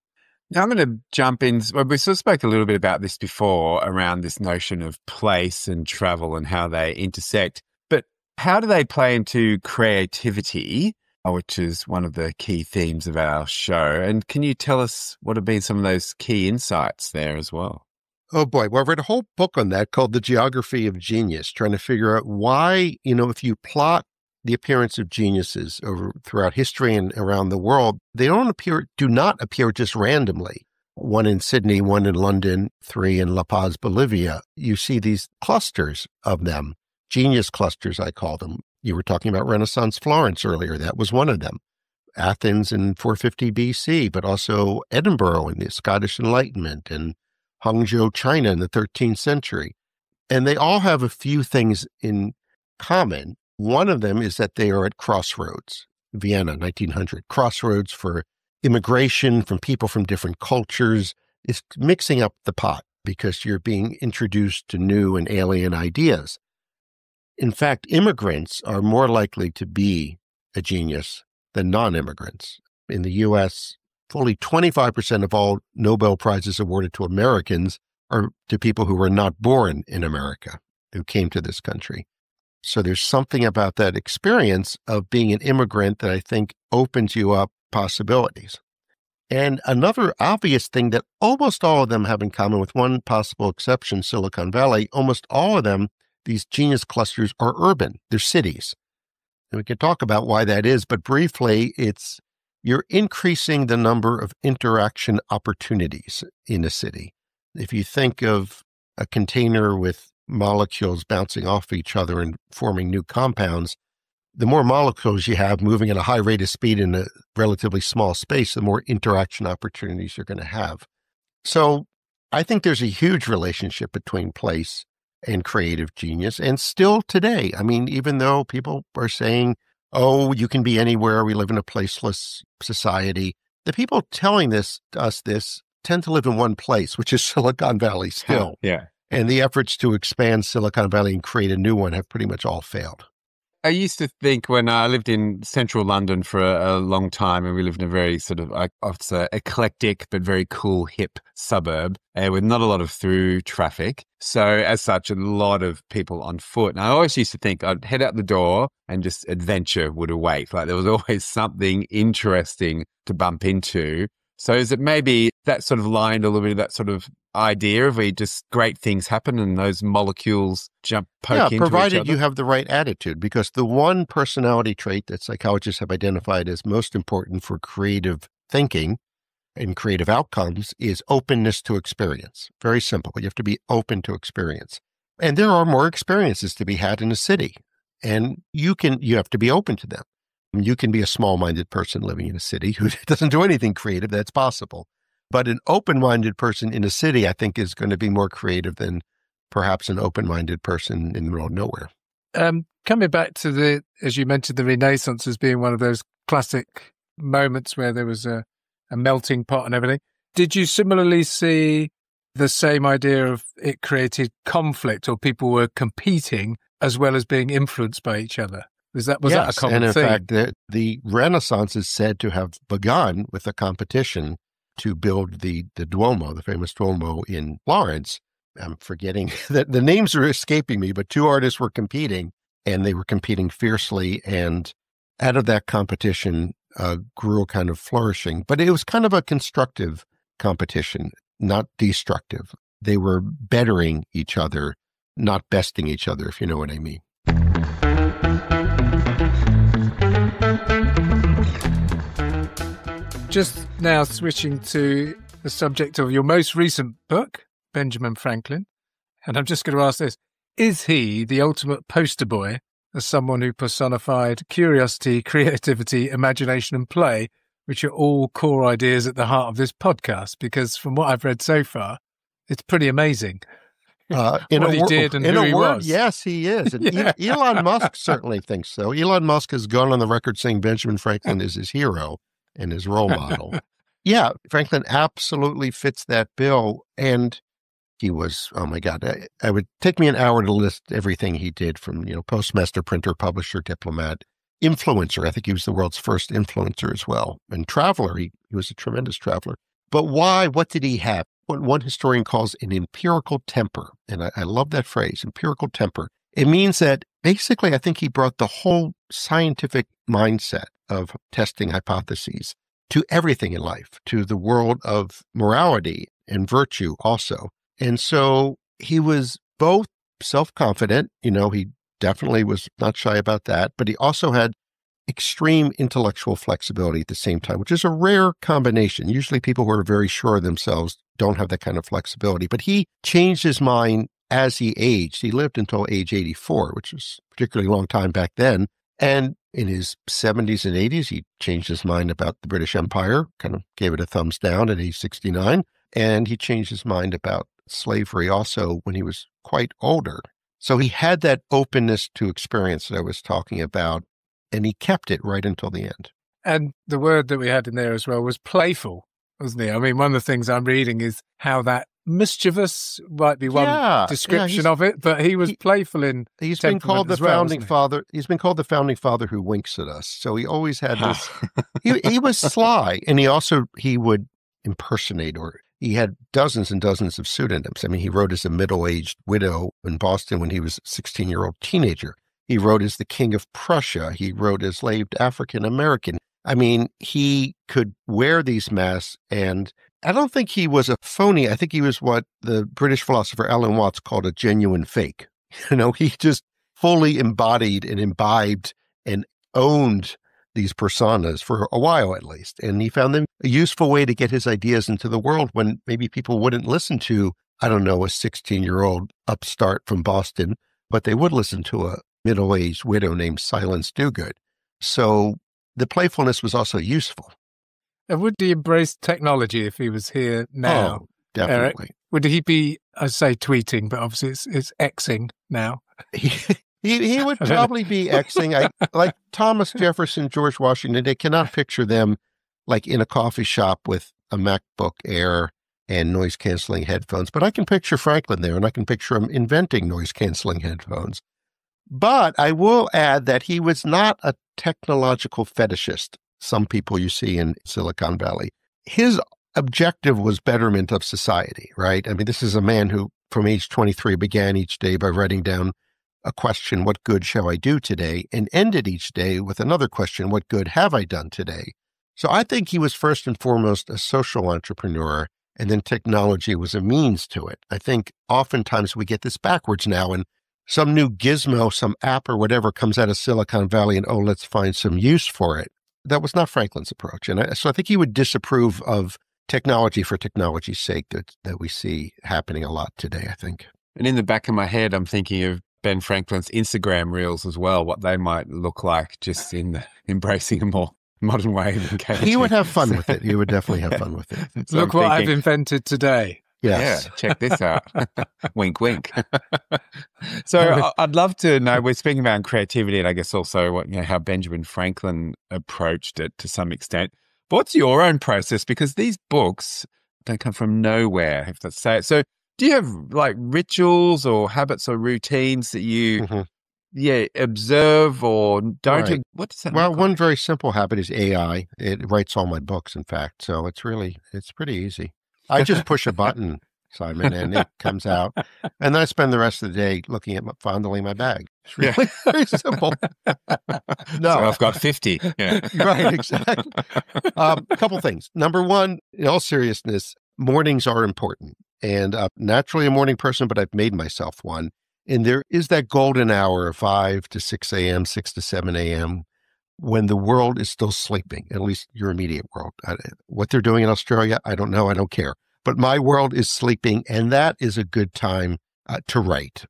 Now I'm going to jump in. Well, we sort of spoke a little bit about this before around this notion of place and travel and how they intersect. But how do they play into creativity, which is one of the key themes of our show? And can you tell us what have been some of those key insights there as well? Oh boy. Well, I've read a whole book on that called The Geography of Genius, trying to figure out why, if you plot the appearance of geniuses throughout history and around the world, they do not appear just randomly. One in Sydney, one in London, 3 in La Paz, Bolivia. You see these clusters of them, genius clusters, I call them. You were talking about Renaissance Florence earlier. That was one of them. Athens in 450 BC, but also Edinburgh in the Scottish Enlightenment and Hangzhou, China in the 13th century. And they all have a few things in common. One of them is that they are at crossroads. Vienna, 1900. Crossroads for immigration from people from different cultures. It's mixing up the pot because you're being introduced to new and alien ideas. In fact, immigrants are more likely to be a genius than non-immigrants. In the U.S., fully 25% of all Nobel Prizes awarded to Americans are to people who were not born in America, who came to this country. So there's something about that experience of being an immigrant that I think opens you up possibilities. And another obvious thing that almost all of them have in common, with one possible exception, Silicon Valley, almost all of them, these genius clusters are urban. They're cities. And we can talk about why that is, but briefly, you're increasing the number of interaction opportunities in a city. If you think of a container with molecules bouncing off each other and forming new compounds, the more molecules you have moving at a high rate of speed in a relatively small space, the more interaction opportunities you're going to have. So I think there's a huge relationship between place and creative genius. And still today, I mean, even though people are saying, oh, you can be anywhere, we live in a placeless society, the people telling us this tend to live in one place, which is Silicon Valley still. Yeah. And the efforts to expand Silicon Valley and create a new one have pretty much all failed. I used to think when I lived in central London for a long time, and we lived in a very sort of, I'd say, eclectic but very cool, hip suburb with not a lot of through traffic. So as such, a lot of people on foot. And I always used to think I'd head out the door and just adventure would await. Like there was always something interesting to bump into. So is it maybe that sort of lined a little bit of that sort of idea of where just great things happen and those molecules poke into each other? Provided you have the right attitude, because the one personality trait that psychologists have identified as most important for creative thinking and creative outcomes is openness to experience. Very simple. You have to be open to experience. And there are more experiences to be had in a city, and you have to be open to them. You can be a small-minded person living in a city who doesn't do anything creative. That's possible. But an open-minded person in a city, I think, is going to be more creative than perhaps an open-minded person in the middle of nowhere. Coming back to as you mentioned, the Renaissance as being one of those classic moments where there was a melting pot and everything. Did you similarly see the same idea of it created conflict, or people were competing as well as being influenced by each other? Was that a common thing? And in fact, the Renaissance is said to have begun with a competition to build the Duomo, the famous Duomo in Florence. I'm forgetting that the names are escaping me, but two artists were competing, and they were competing fiercely. And out of that competition grew a kind of flourishing. But it was kind of a constructive competition, not destructive. They were bettering each other, not besting each other, if you know what I mean. Just now switching to the subject of your most recent book, Benjamin Franklin. And I'm just going to ask this. Is he the ultimate poster boy as someone who personified curiosity, creativity, imagination and play, which are all core ideas at the heart of this podcast? Because from what I've read so far, it's pretty amazing. What he did and who he was. Yes, he is. And Elon Musk certainly thinks so. Elon Musk has gone on the record saying Benjamin Franklin is his hero and his role model. Yeah, Franklin absolutely fits that bill. And he was, oh my God, I would take me an hour to list everything he did from, postmaster, printer, publisher, diplomat, influencer. I think he was the world's first influencer as well. And traveler, he was a tremendous traveler. But why? What did he have? What one historian calls an empirical temper. And I love that phrase, empirical temper. It means that basically, I think he brought the whole scientific mindset of testing hypotheses to everything in life, to the world of morality and virtue also. And so he was both self-confident, he definitely was not shy about that, but he also had extreme intellectual flexibility at the same time, which is a rare combination. Usually people who are very sure of themselves don't have that kind of flexibility, but he changed his mind as he aged. He lived until age 84, which was a particularly long time back then. And in his 70s and 80s, he changed his mind about the British Empire, kind of gave it a thumbs down at age 69. And he changed his mind about slavery also when he was quite older. So he had that openness to experience that I was talking about, and he kept it right until the end. And the word that we had in there as well was playful, wasn't he? I mean, one of the things I'm reading is how that mischievous might be one description of it, but he was playful in He's been called the founding father. He's been called the founding father who winks at us. So he always had this. He was sly, and he would impersonate, or he had dozens and dozens of pseudonyms. I mean, he wrote as a middle-aged widow in Boston when he was a 16-year-old teenager. He wrote as the King of Prussia. He wrote as enslaved African-American. I mean, he could wear these masks, and I don't think he was a phony. I think he was what the British philosopher Alan Watts called a genuine fake. He just fully embodied and imbibed and owned these personas for a while at least. And he found them a useful way to get his ideas into the world when maybe people wouldn't listen to, a 16-year-old upstart from Boston, but they would listen to a middle-aged widow named Silence Dogood. So the playfulness was also useful. And would he embrace technology if he was here now? Oh, definitely. Eric? Would he be, I say tweeting, but obviously it's Xing now. He would probably be Xing. Like Thomas Jefferson, George Washington, they cannot picture them like in a coffee shop with a MacBook Air and noise-canceling headphones. But I can picture Franklin there, and I can picture him inventing noise-canceling headphones. But I will add that he was not a technological fetishist, some people you see in Silicon Valley. His objective was betterment of society, right? I mean, this is a man who, from age 23, began each day by writing down a question, what good shall I do today? And ended each day with another question, what good have I done today? So I think he was first and foremost a social entrepreneur, and then technology was a means to it. I think oftentimes we get this backwards now, and some new gizmo, some app or whatever comes out of Silicon Valley and, let's find some use for it. That was not Franklin's approach. And so I think he would disapprove of technology for technology's sake that we see happening a lot today, I think. And in the back of my head, I'm thinking of Ben Franklin's Instagram reels as well, what they might look like just in embracing a more modern way of engaging. He would have fun with it. He would definitely have fun with it. So look what I've invented today. Yes. Yeah, check this out. Wink, wink. So I'd love to know, we're speaking about creativity and I guess also how Benjamin Franklin approached it to some extent. But what's your own process? Because these books don't come from nowhere, if that's say it. So do you have like rituals or habits or routines that you observe or don't? Right. What does that Well, look one like? very simple habit is AI. It writes all my books, in fact. So it's pretty easy. I just push a button, Simon, and it comes out. And then I spend the rest of the day looking at fondling my bag. It's really very simple. No, So I've got 50. Yeah. Right, exactly. A couple things. Number one, in all seriousness, mornings are important. And naturally a morning person, but I've made myself one. And there is that golden hour of 5 to 6 a.m., 6 to 7 a.m., when the world is still sleeping, at least your immediate world. What they're doing in Australia, I don't know. I don't care. But my world is sleeping, and that is a good time to write.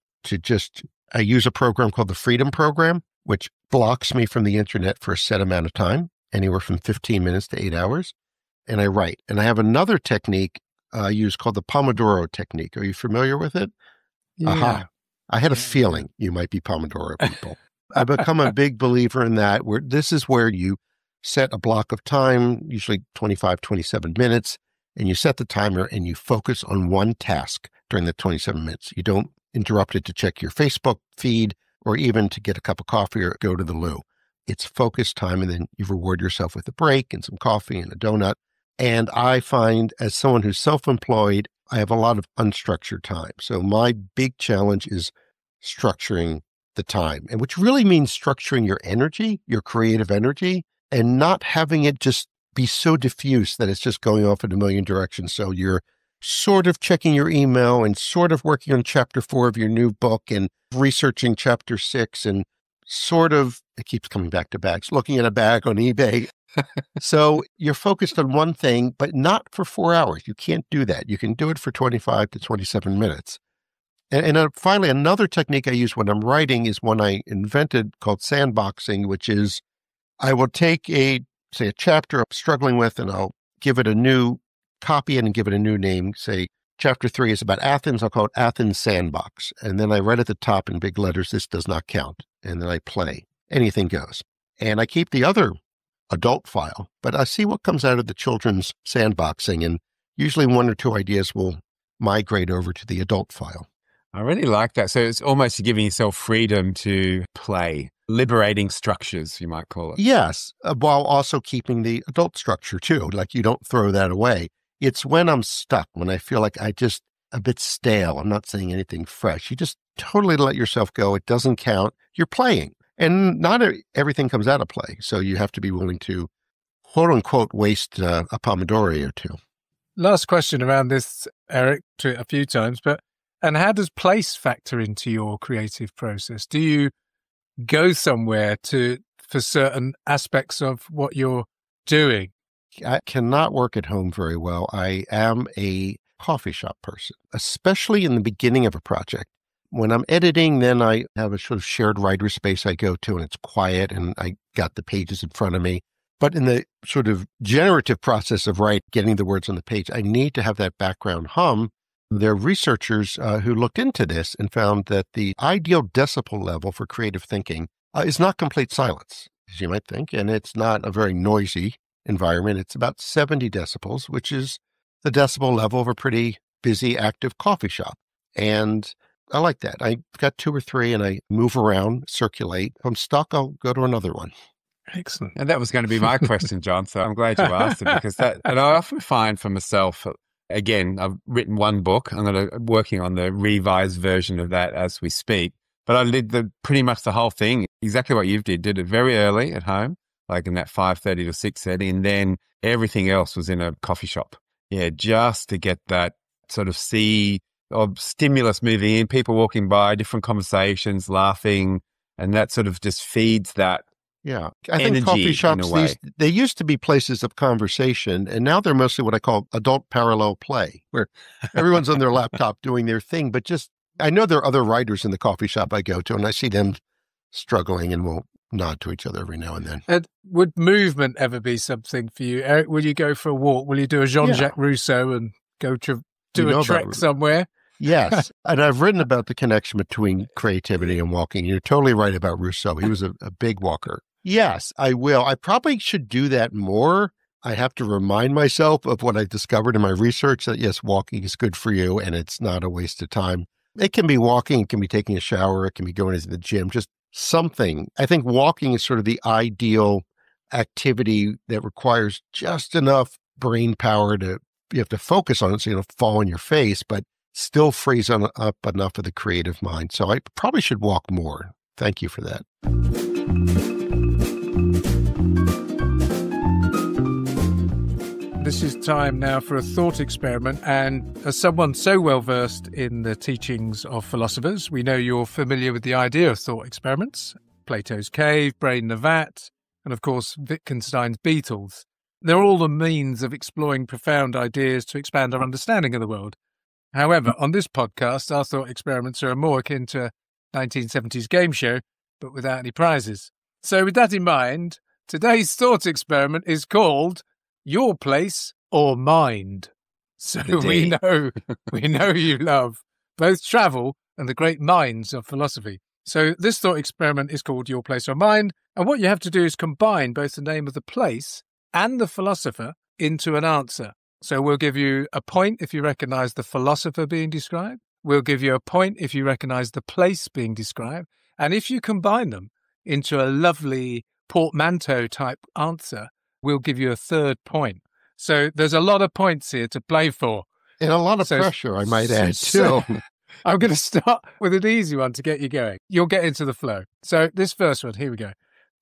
I use a program called the Freedom Program, which blocks me from the internet for a set amount of time, anywhere from 15 minutes to 8 hours, and I write. And I have another technique I use called the Pomodoro technique. Are you familiar with it? Yeah. Aha. I had a feeling you might be Pomodoro people. I've become a big believer in that, where this is where you set a block of time, usually 25, 27 minutes, and you set the timer and you focus on one task during the 27 minutes. You don't interrupt it to check your Facebook feed or even to get a cup of coffee or go to the loo. It's focused time, and then you reward yourself with a break and some coffee and a donut. And I find, as someone who's self-employed, I have a lot of unstructured time. So my big challenge is structuring the time, and which really means structuring your energy, your creative energy, and not having it just be so diffuse that it's just going off in a million directions. So you're sort of checking your email and sort of working on chapter 4 of your new book and researching chapter 6 and sort of, it keeps coming back to bags, looking at a bag on eBay. So you're focused on one thing, but not for 4 hours. You can't do that. You can do it for 25 to 27 minutes. And finally, another technique I use when I'm writing is one I invented called sandboxing, which is I will take a chapter I'm struggling with, and I'll give it a new copy and give it a new name. Say chapter 3 is about Athens. I'll call it Athens Sandbox. And then I write at the top in big letters, this does not count. And then I play. Anything goes. And I keep the other adult file, but I see what comes out of the children's sandboxing. And usually 1 or 2 ideas will migrate over to the adult file. I really like that. So it's almost giving yourself freedom to play, liberating structures, you might call it. Yes, while also keeping the adult structure too. Like you don't throw that away. It's when I'm stuck, when I feel like I just a bit stale. I'm not saying anything fresh. You just totally let yourself go. It doesn't count. You're playing. And not everything comes out of play. So you have to be willing to, quote unquote, waste a Pomodoro or 2. Last question around this, Eric, to a few times, and how does place factor into your creative process? Do you go somewhere for certain aspects of what you're doing? I cannot work at home very well. I am a coffee shop person, especially in the beginning of a project. When I'm editing, then I have a sort of shared writer space I go to, and it's quiet, and I got the pages in front of me. But in the sort of generative process of getting the words on the page, I need to have that background hum. There are researchers who looked into this and found that the ideal decibel level for creative thinking is not complete silence, as you might think, and it's not a very noisy environment. It's about 70 decibels, which is the decibel level of a pretty busy, active coffee shop. And I like that. I've got 2 or 3, and I move around, circulate. If I'm stuck, I'll go to another one. Excellent. And that was going to be my question, John. So I'm glad you asked it, because and I often find for myself, again, I've written 1 book. I'm working on the revised version of that as we speak. But I did pretty much the whole thing, exactly what you did. Did it very early at home, like in that 5:30 to 6:30, and then everything else was in a coffee shop. Yeah, just to get that sort of of stimulus moving in, people walking by, different conversations, laughing, and that sort of just feeds that. Yeah, I think coffee shops, they used to be places of conversation, and now they're mostly what I call adult parallel play, where everyone's on their laptop doing their thing. But I know there are other writers in the coffee shop I go to, and I see them struggling, and we'll nod to each other every now and then. And would movement ever be something for you, Eric? Will you go for a walk? Will you do a Jean-Jacques Rousseau and go to do a trek somewhere? Yes. And I've written about the connection between creativity and walking. You're totally right about Rousseau. He was a big walker. Yes, I will. I probably should do that more. I have to remind myself of what I discovered in my research, that yes, walking is good for you and it's not a waste of time. It can be walking, it can be taking a shower, it can be going to the gym, just something. I think walking is sort of the ideal activity that requires just enough brain power you have to focus on it so you don't fall on your face, but still frees up enough of the creative mind. So I probably should walk more. Thank you for that. This is time now for a thought experiment. And as someone so well versed in the teachings of philosophers, we know you're familiar with the idea of thought experiments, Plato's cave, brain in the vat, and of course, Wittgenstein's beetles. They're all the means of exploring profound ideas to expand our understanding of the world. However, on this podcast, our thought experiments are more akin to a 1970s game show, but without any prizes. So with that in mind, today's thought experiment is called Your Place or Mind. So we know you love both travel and the great minds of philosophy. So this thought experiment is called Your Place or Mind. And what you have to do is combine both the name of the place and the philosopher into an answer. So we'll give you a point if you recognize the philosopher being described. We'll give you a point if you recognize the place being described. And if you combine them into a lovely portmanteau type answer, we'll give you a third point. So there's a lot of points here to play for. And a lot of pressure, I might add, too. I'm going to start with an easy one to get you going. You'll get into the flow. So this first one, here we go.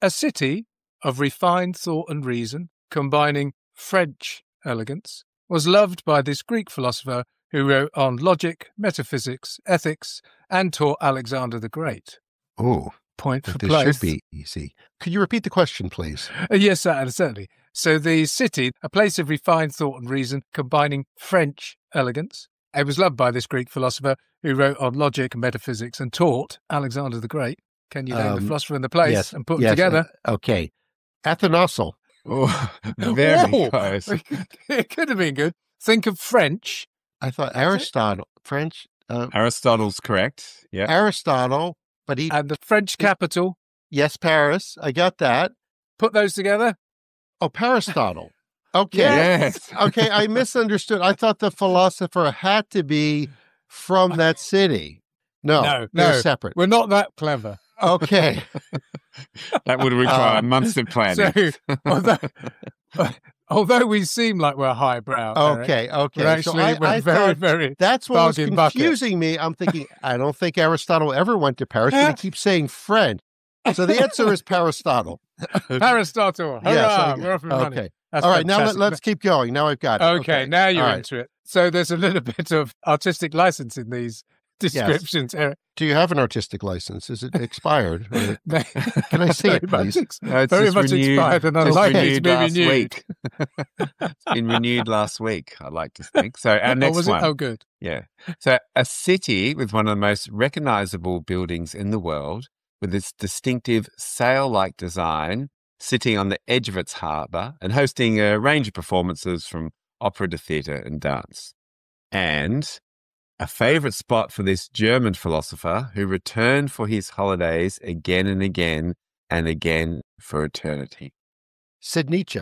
A city of refined thought and reason, combining French elegance, was loved by this Greek philosopher who wrote on logic, metaphysics, ethics, and taught Alexander the Great. Oh, point for this place. Should be easy. Could you repeat the question, please? Yes, certainly. So the city, a place of refined thought and reason, combining French elegance. It was loved by this Greek philosopher who wrote on logic, metaphysics, and taught Alexander the Great. Can you name the philosopher and the place and put them together? Okay. Athanassal. Oh, very close. It could have been good. Think of French. I thought Aristotle. French. Aristotle's correct. Yeah. Aristotle, but and the French capital. Yes, Paris. I got that. Put those together. Oh, Aristotle. Okay. Yes. Okay, I misunderstood. I thought the philosopher had to be from that city. No, they're separate. We're not that clever. Okay. That would require months of planning. So, although we seem like we're highbrow, okay. we're actually we're very, very. That's what was confusing me. I'm thinking, I don't think Aristotle ever went to Paris, but he keeps saying French. So the answer is Aristotle. Aristotle. Hurrah! Yes, we're off and running. Okay. That's all right, fantastic. now let's keep going. Now I've got it. Okay, now you're into it. So there's a little bit of artistic license in these descriptions, Eric. Do you have an artistic license? Is it expired? Can I see it, please? Very much expired and unlikely to be renewed. It's been renewed last week, I like to think. So our next one. Oh, good. Yeah. So a city with one of the most recognizable buildings in the world, with its distinctive sail-like design, sitting on the edge of its harbour and hosting a range of performances from opera to theatre and dance. And a favourite spot for this German philosopher who returned for his holidays again and again and again for eternity. Sid Nietzsche.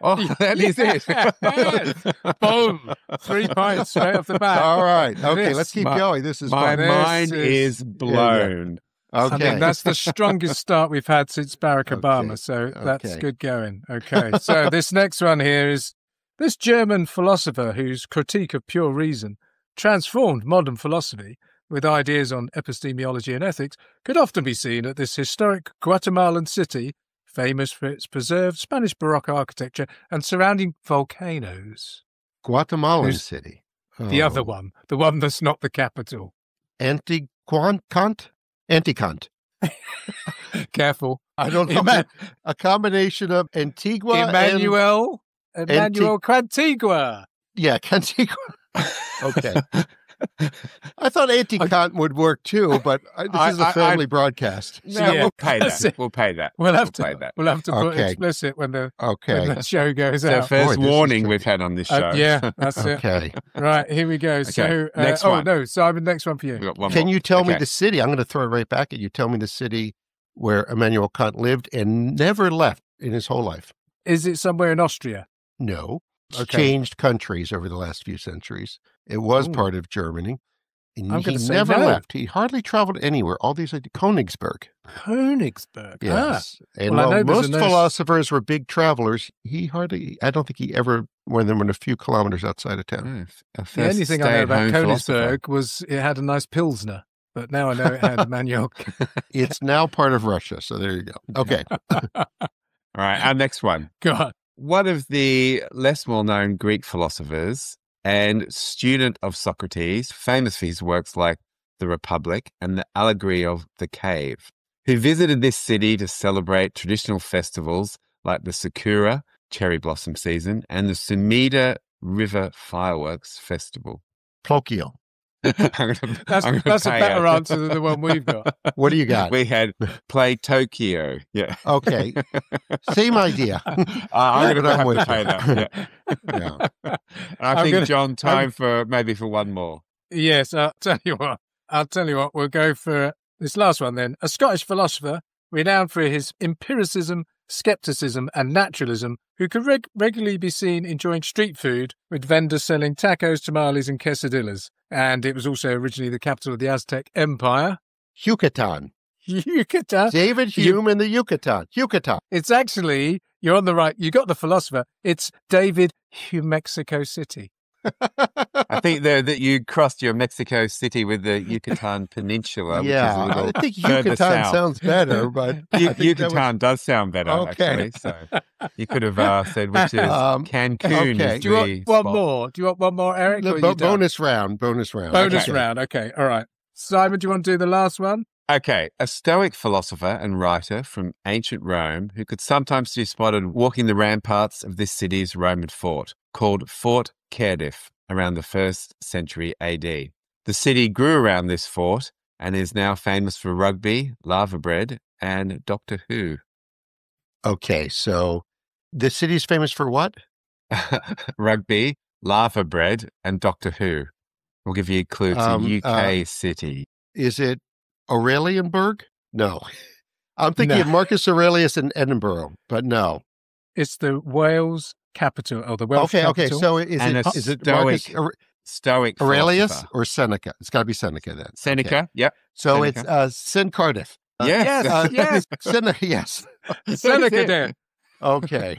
Oh, that is it. Yes. Boom. 3 points straight off the bat. All right. Okay, let's keep going. This is my fun. mind is blown. Okay. I mean, that's the strongest start we've had since Barack Obama, so that's good going. Okay, so this next one here is this German philosopher whose critique of pure reason transformed modern philosophy with ideas on epistemology and ethics could often be seen at this historic Guatemalan city, famous for its preserved Spanish Baroque architecture and surrounding volcanoes. Guatemalan city. The other one, the one that's not the capital. Anticant? Careful. I don't know. A combination of Antigua Emmanuel Cantigua. Yeah, Cantigua. Okay. I thought Anticant would work too, but this is a family broadcast. No, we'll pay that. We'll pay that. We'll have to put explicit when the show goes out. The first warning we've had on this show. Yeah, that's it. Okay. Right, here we go. Okay, So, next one. No, Simon, next one for you. Can you tell me the city? I'm going to throw it right back at you. Tell me the city where Immanuel Kant lived and never left in his whole life. Is it somewhere in Austria? No. It's changed countries over the last few centuries. It was part of Germany. And he never left. He hardly traveled anywhere. All these Königsberg. Königsberg. Yes. And while most philosophers were big travelers, I don't think he ever went more than a few kilometers outside of town. The only thing I know about Königsberg was it had a nice Pilsner, but now I know it had Immanuel. It's now part of Russia, so there you go. Okay. All right, our next one. Go on. One of the less well-known Greek philosophers and student of Socrates, famous for his works like The Republic and the Allegory of the Cave, who visited this city to celebrate traditional festivals like the Sakura cherry blossom season and the Sumida River Fireworks Festival. Plokio. That's a better answer than the one we've got. What do you got? We had Play Tokyo. Yeah. Okay. Same idea. I'm going to have to pay that. Yeah. And I think, John, for one more. Yes, I'll tell you what. I'll tell you what, we'll go for this last one then. A Scottish philosopher renowned for his empiricism, skepticism and naturalism, who could regularly be seen enjoying street food with vendors selling tacos, tamales and quesadillas. And it was also originally the capital of the Aztec Empire. Yucatan. Yucatan. David Hume in the Yucatan. Yucatan. It's actually, you're on the right, you got the philosopher. It's David Hume, Mexico City. I think that you crossed your Mexico City with the Yucatan Peninsula. Yeah, which is a I think further Yucatan south. sounds better, but Yucatan does sound better, Okay. actually. So you could have said which is Cancun. okay. Is Do you want the one spot. more? Do you want one more, Eric? or are you done? bonus round. Bonus Okay. round. Okay, all right. Simon, do you want to do the last one? Okay, a Stoic philosopher and writer from ancient Rome who could sometimes be spotted walking the ramparts of this city's Roman fort, called Fort Cardiff, around the 1st century AD. The city grew around this fort and is now famous for rugby, lava bread, and Doctor Who. Okay, so the city's famous for what? Rugby, lava bread, and Doctor Who. We'll give you a clue. It's a UK city. Is it Aurelianburg? No. I'm thinking No. of Marcus Aurelius in Edinburgh, but no. It's the Wales capital, or the Welsh Okay, capital. so is And it a is it Stoic Marcus Stoic Aurelius philosopher. or Seneca? It's got to be Seneca then. Seneca, Okay. yep. So Seneca. it's Sin Cardiff. Yes. yes. Seneca, yes. Seneca then. Okay.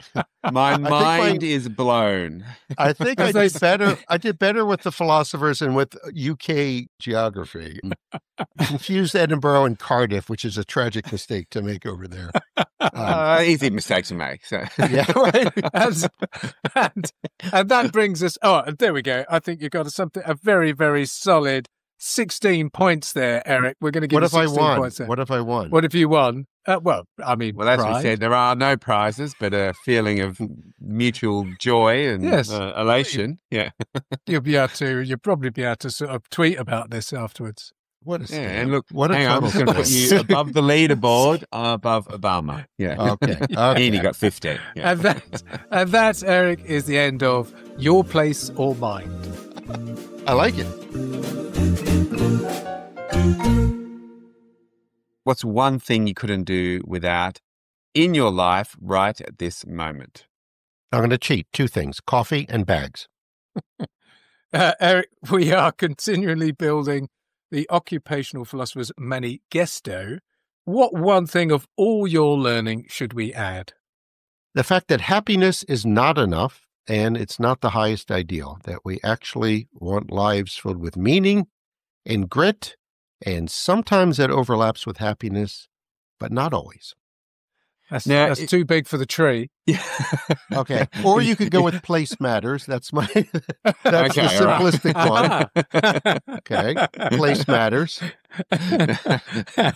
My think mind is blown. I think As they I did better with the philosophers and with UK geography. Confused Edinburgh and Cardiff, which is a tragic mistake to make over there. Easy mistake to make. So. Yeah, right. and that brings us. Oh, there we go. I think you got a very, very solid 16 points there, Eric. We're going to give What you if I 16 won? points there. What if I won? What if you won? Well, I mean, Well, as we pride. said, there are no prizes, but a feeling of mutual joy and Yes. elation. Yeah. You'll probably be able to sort of tweet about this afterwards. What a Yeah. scam. And look, What a hang on, I'm total just going to put scam. you above the leaderboard, above Obama. Yeah. Okay. And you got 15. Yeah. And that, Eric, is the end of Your Place or Mine. I like it. What's one thing you couldn't do without in your life right at this moment? I'm going to cheat. Two things: coffee and bags. Eric, we are continually building the Occupational Philosophers Manifesto. What one thing of all your learning should we add? The fact that happiness is not enough and it's not the highest ideal, that we actually want lives filled with meaning and grit, and sometimes that overlaps with happiness, but not always. That's too big for the tree. Yeah. Okay. Or you could go with place matters. That's the simplistic one. Okay. Place matters.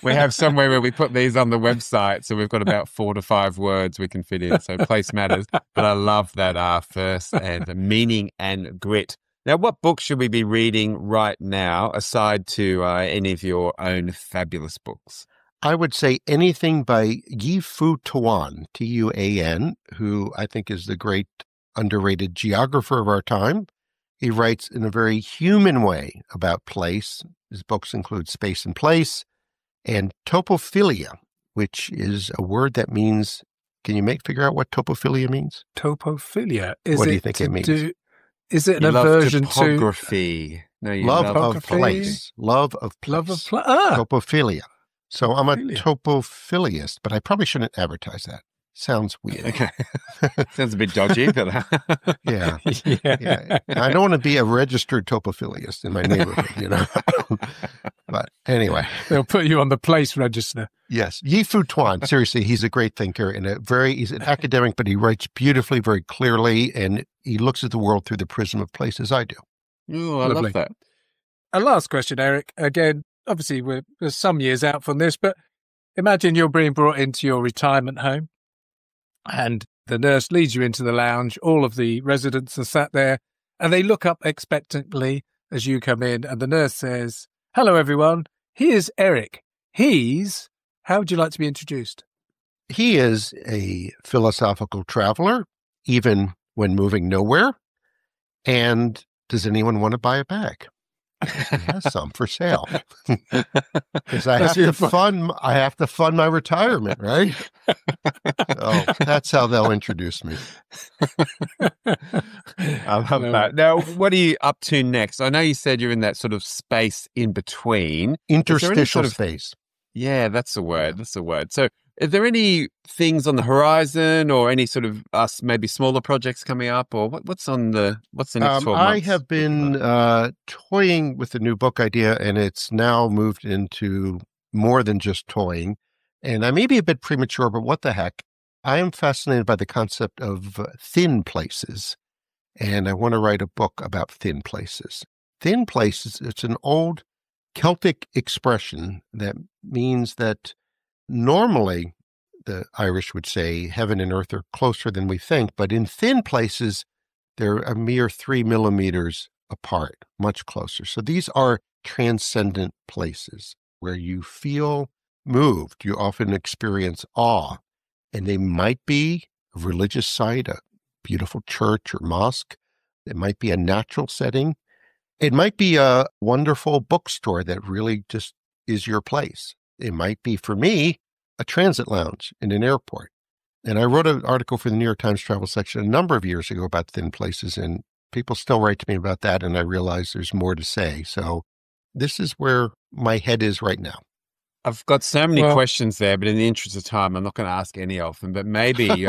We have somewhere where we put these on the website, so we've got about 4 to 5 words we can fit in. So place matters. But I love that first and meaning and grit. Now, what book should we be reading right now, aside to any of your own fabulous books? I would say anything by Yi-Fu Tuan, Tuan, who I think is the great underrated geographer of our time. He writes in a very human way about place. His books include Space and Place and topophilia, which is a word that means, can you figure out what topophilia means? Topophilia. What do you think it means? Is it an You love aversion to topography? No, you Love of topography? place. Love of place. love of Topophilia. So I'm a Topophilia. topophiliist, but I probably shouldn't advertise that. Sounds weird. Okay. Sounds a bit dodgy, but Yeah. Yeah. Yeah. I don't want to be a registered topophiliist in my neighborhood, But anyway, They'll put you on the place register. yes. Yi-Fu Tuan, seriously, he's a great thinker and he's an academic, but he writes beautifully, very clearly, and he looks at the world through the prism of place as I do. oh, I Lovely. love that. A last question, Eric. Again, obviously we're some years out from this, but imagine you're being brought into your retirement home and the nurse leads you into the lounge. All of the residents are sat there and they look up expectantly as you come in, and the nurse says, "Hello, everyone. Here's Eric. How would you like to be introduced?" He is a philosophical traveler, even when moving nowhere. And does anyone want to buy a bag? He has some for sale. Because I have to fund my retirement, right? So that's how they'll introduce me. I love that. Now, what are you up to next? I know you said you're in that sort of space in between. Interstitial space. Yeah, that's the word. That's the word. So are there any things on the horizon or any sort of maybe smaller projects coming up, or what's the next 12 months? I have been toying with a new book idea, and it's now moved into more than just toying. And I may be a bit premature, but what the heck? I am fascinated by the concept of thin places, and I want to write a book about thin places. Thin places, it's an old Celtic expression that means that normally, the Irish would say, heaven and earth are closer than we think, but in thin places, they're a mere 3 millimeters apart, much closer. So these are transcendent places where you feel moved. You often experience awe, and they might be a religious site, a beautiful church or mosque. It might be a natural setting. It might be a wonderful bookstore that really just is your place. It might be, for me, a transit lounge in an airport. And I wrote an article for the New York Times travel section a number of years ago about thin places, and people still write to me about that, and I realize there's more to say. So this is where my head is right now. I've got so many questions there, but in the interest of time, I'm not going to ask any of them. But maybe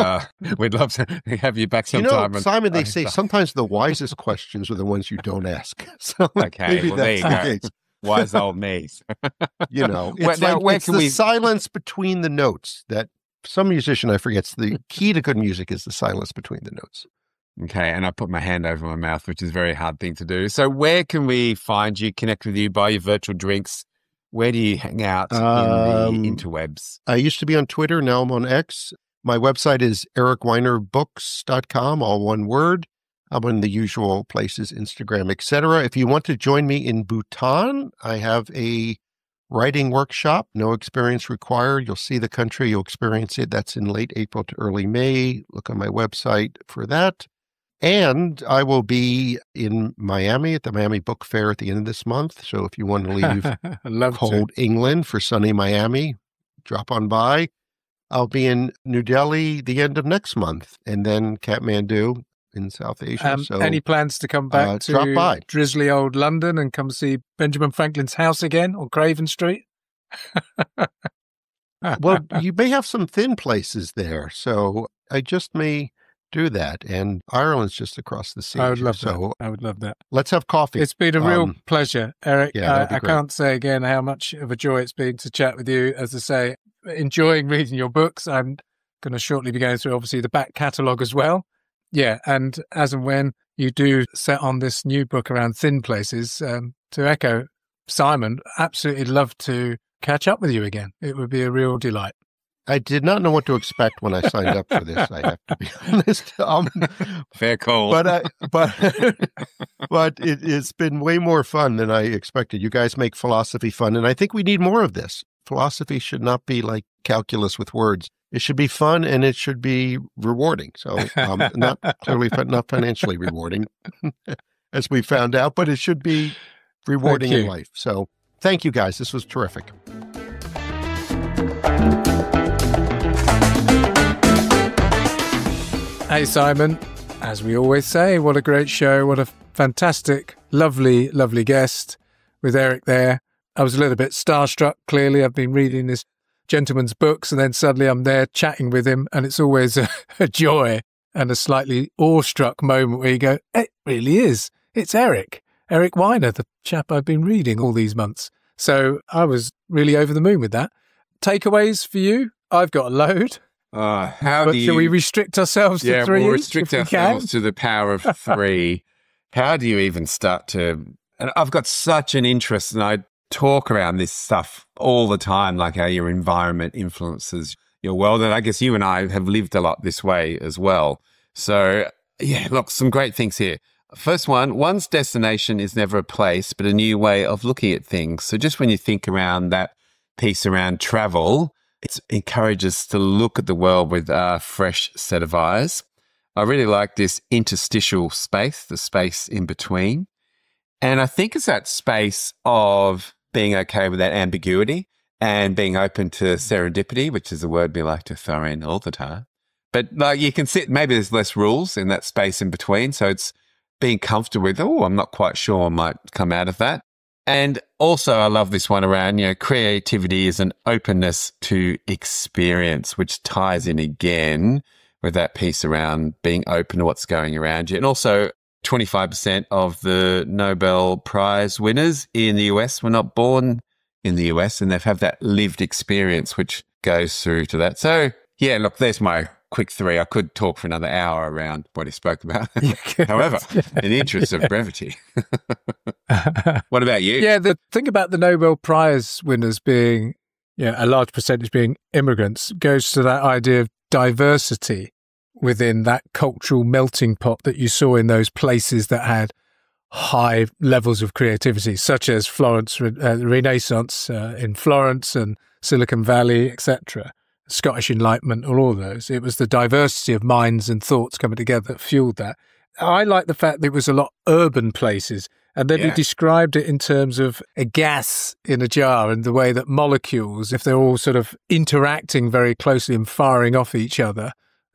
we'd love to have you back sometime. Simon, they say sometimes the wisest questions are the ones you don't ask. So okay, well, there you go. Wise old me. It's the silence between the notes that some musician I forget's the key to good music is the silence between the notes. Okay, and I put my hand over my mouth, which is a very hard thing to do. So where can we find you, connect with you, buy your virtual drinks? Where do you hang out in the interwebs? I used to be on Twitter. Now I'm on X. My website is ericweinerbooks.com, all one word. I'm in the usual places, Instagram, etc. If you want to join me in Bhutan, I have a writing workshop, no experience required. You'll see the country, you'll experience it. That's in late April to early May. Look on my website for that. And I will be in Miami at the Miami Book Fair at the end of this month. So if you want to leave cold England for sunny Miami, drop on by. I'll be in New Delhi the end of next month, and then Kathmandu in South Asia. So any plans to come back to drop by drizzly old London and come see Benjamin Franklin's house again on Craven Street? Well, you may have some thin places there, so I just may do that. And Ireland's just across the sea. I would love that. I would love that. Let's have coffee. It's been a real pleasure, Eric. Yeah, I can't say again how much of a joy it's been to chat with you. As I say, enjoying reading your books. I'm going to shortly be going through, obviously, the back catalogue as well. Yeah, and as and when you do set on this new book around thin places, to echo Simon, absolutely love to catch up with you again. It would be a real delight. I did not know what to expect when I signed up for this. I have to be honest. Fair call. But it's been way more fun than I expected. You guys make philosophy fun, and I think we need more of this. Philosophy should not be like calculus with words. It should be fun, and it should be rewarding. So not financially rewarding, as we found out, but it should be rewarding in life. So thank you, guys. This was terrific. Hey, Simon, as we always say, what a great show. What a fantastic, lovely, lovely guest with Eric there. I was a little bit starstruck, clearly. I've been reading this gentleman's books, and then suddenly I'm there chatting with him, and it's always a joy and a slightly awestruck moment where you go, it really is. It's Eric Weiner, the chap I've been reading all these months. So I was really over the moon with that. Takeaways for you? I've got a load. Shall we restrict ourselves to three? We'll restrict ourselves to the power of three. How do you even start to... And I've got such an interest, and I talk around this stuff all the time, like how your environment influences your world. And I guess you and I have lived a lot this way as well. So, yeah, look, some great things here. First one, one's destination is never a place, but a new way of looking at things. So just when you think around that piece around travel, it encourages to look at the world with a fresh set of eyes. I really like this interstitial space, the space in between. And I think it's that space of being okay with that ambiguity and being open to serendipity, which is a word we like to throw in all the time. But like you can sit, maybe there's less rules in that space in between. So it's being comfortable with, oh, I'm not quite sure I might come out of that. And also I love this one around, creativity is an openness to experience, which ties in again with that piece around being open to what's going around you. And also 25% of the Nobel Prize winners in the US were not born in the US, and they've had that lived experience, which goes through to that. So yeah, look, there's my quick 3. I could talk for another hour around what he spoke about. However, in the interest of brevity. What about you? Yeah, the thing about the Nobel Prize winners being, a large percentage being immigrants goes to that idea of diversity within that cultural melting pot that you saw in those places that had high levels of creativity, such as Florence, Renaissance in Florence and Silicon Valley, etc., Scottish Enlightenment, all of those. It was the diversity of minds and thoughts coming together that fueled that. I like the fact that it was a lot urban places. And then he described it in terms of a gas in a jar and the way that molecules, if they're all sort of interacting very closely and firing off each other,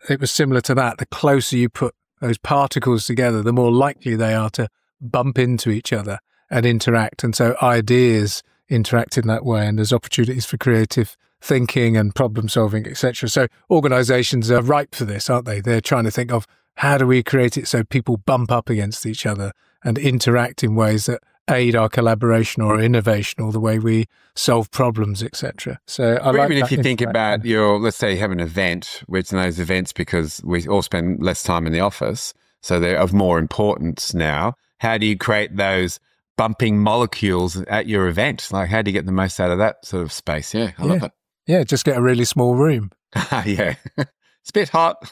it was similar to that. The closer you put those particles together, the more likely they are to bump into each other and interact. And so ideas interact in that way, and there's opportunities for creative thinking and problem solving, etc. So organizations are ripe for this, aren't they? They're trying to think of how do we create it so people bump up against each other and interact in ways that aid our collaboration or innovation or the way we solve problems, etc. So I like even if you think about let's say you have an event, which in those events, because we all spend less time in the office, so they're of more importance now. How do you create those bumping molecules at your event? Like, how do you get the most out of that sort of space? Yeah, I love it. Yeah, just get a really small room. Yeah. It's a bit hot.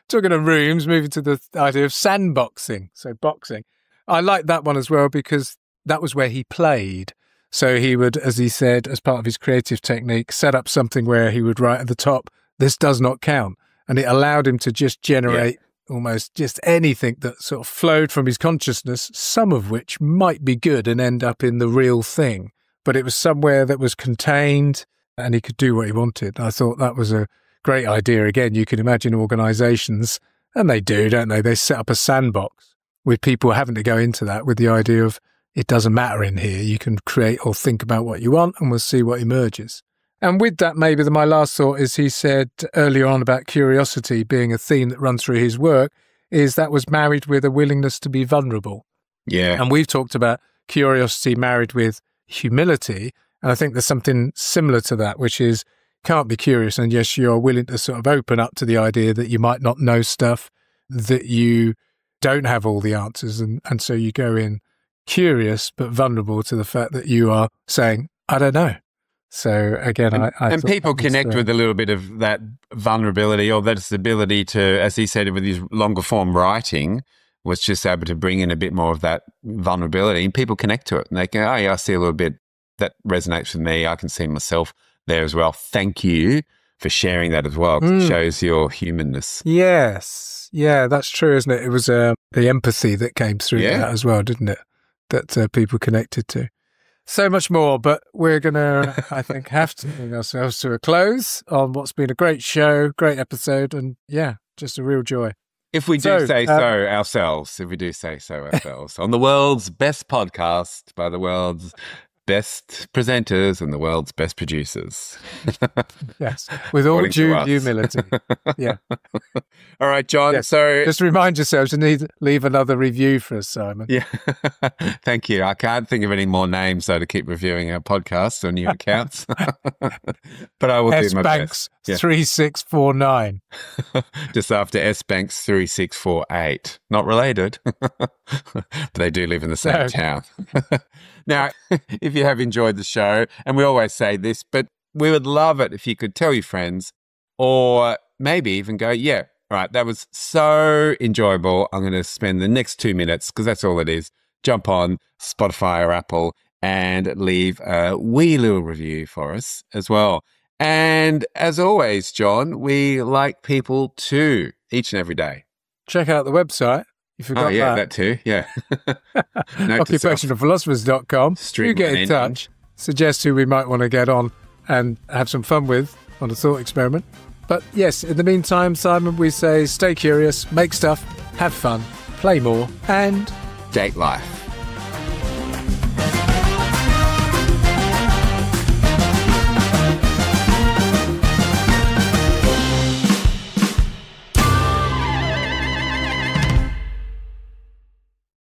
Talking of rooms, moving to the idea of sandboxing. So boxing. I like that one as well because that was where he played. So he would, as he said, as part of his creative technique, set up something where he would write at the top, "This does not count." And it allowed him to just generate almost just anything that sort of flowed from his consciousness, some of which might be good and end up in the real thing. But it was somewhere that was contained and he could do what he wanted. I thought that was a great idea. Again, you can imagine organizations, and they do, don't they? They set up a sandbox with people having to go into that with the idea of it doesn't matter in here. You can create or think about what you want and we'll see what emerges. And with that, maybe my last thought is he said earlier on about curiosity being a theme that runs through his work, is that was married with a willingness to be vulnerable. Yeah. And we've talked about curiosity married with humility. And I think there's something similar to that, which is can't be curious. And yes, you're willing to sort of open up to the idea that you might not know stuff, that you don't have all the answers. And so you go in curious, but vulnerable to the fact that you are saying, I don't know. So again, and people connect with a little bit of that vulnerability or that ability to, as he said, with his longer form writing, was just able to bring in a bit more of that vulnerability, and people connect to it and they go, oh yeah, I see a little bit that resonates with me. I can see myself there as well. Thank you for sharing that as well. 'Cause it shows your humanness. Yes. Yeah, that's true, isn't it? It was the empathy that came through that as well, didn't it? That people connected to. So much more, but we're going to, I think, have to bring ourselves to a close on what's been a great show, great episode, and yeah, just a real joy. If we do say so ourselves, on the world's best podcast by the world's best presenters and the world's best producers. Yes, with all due humility. Yeah. All right, John. Yes. So just remind yourselves to leave another review for us, Simon. Yeah. Thank you. I can't think of any more names though to keep reviewing our podcasts or new accounts. But I will do my Banks best. 3649. Just after S Banks 3648. Not related. But they do live in the same town. Now, if you have enjoyed the show, and we always say this, but we would love it if you could tell your friends, or maybe even go, yeah, all right, that was so enjoyable. I'm going to spend the next 2 minutes, because that's all it is, jump on Spotify or Apple and leave a wee little review for us as well. And as always, John, we like people to each and every day check out the website. You forgot Oh, yeah, that too. Yeah. Occupationalphilosophers.com. Do get in touch. Suggest who we might want to get on and have some fun with on a thought experiment. But yes, in the meantime, Simon, we say stay curious, make stuff, have fun, play more, and date life.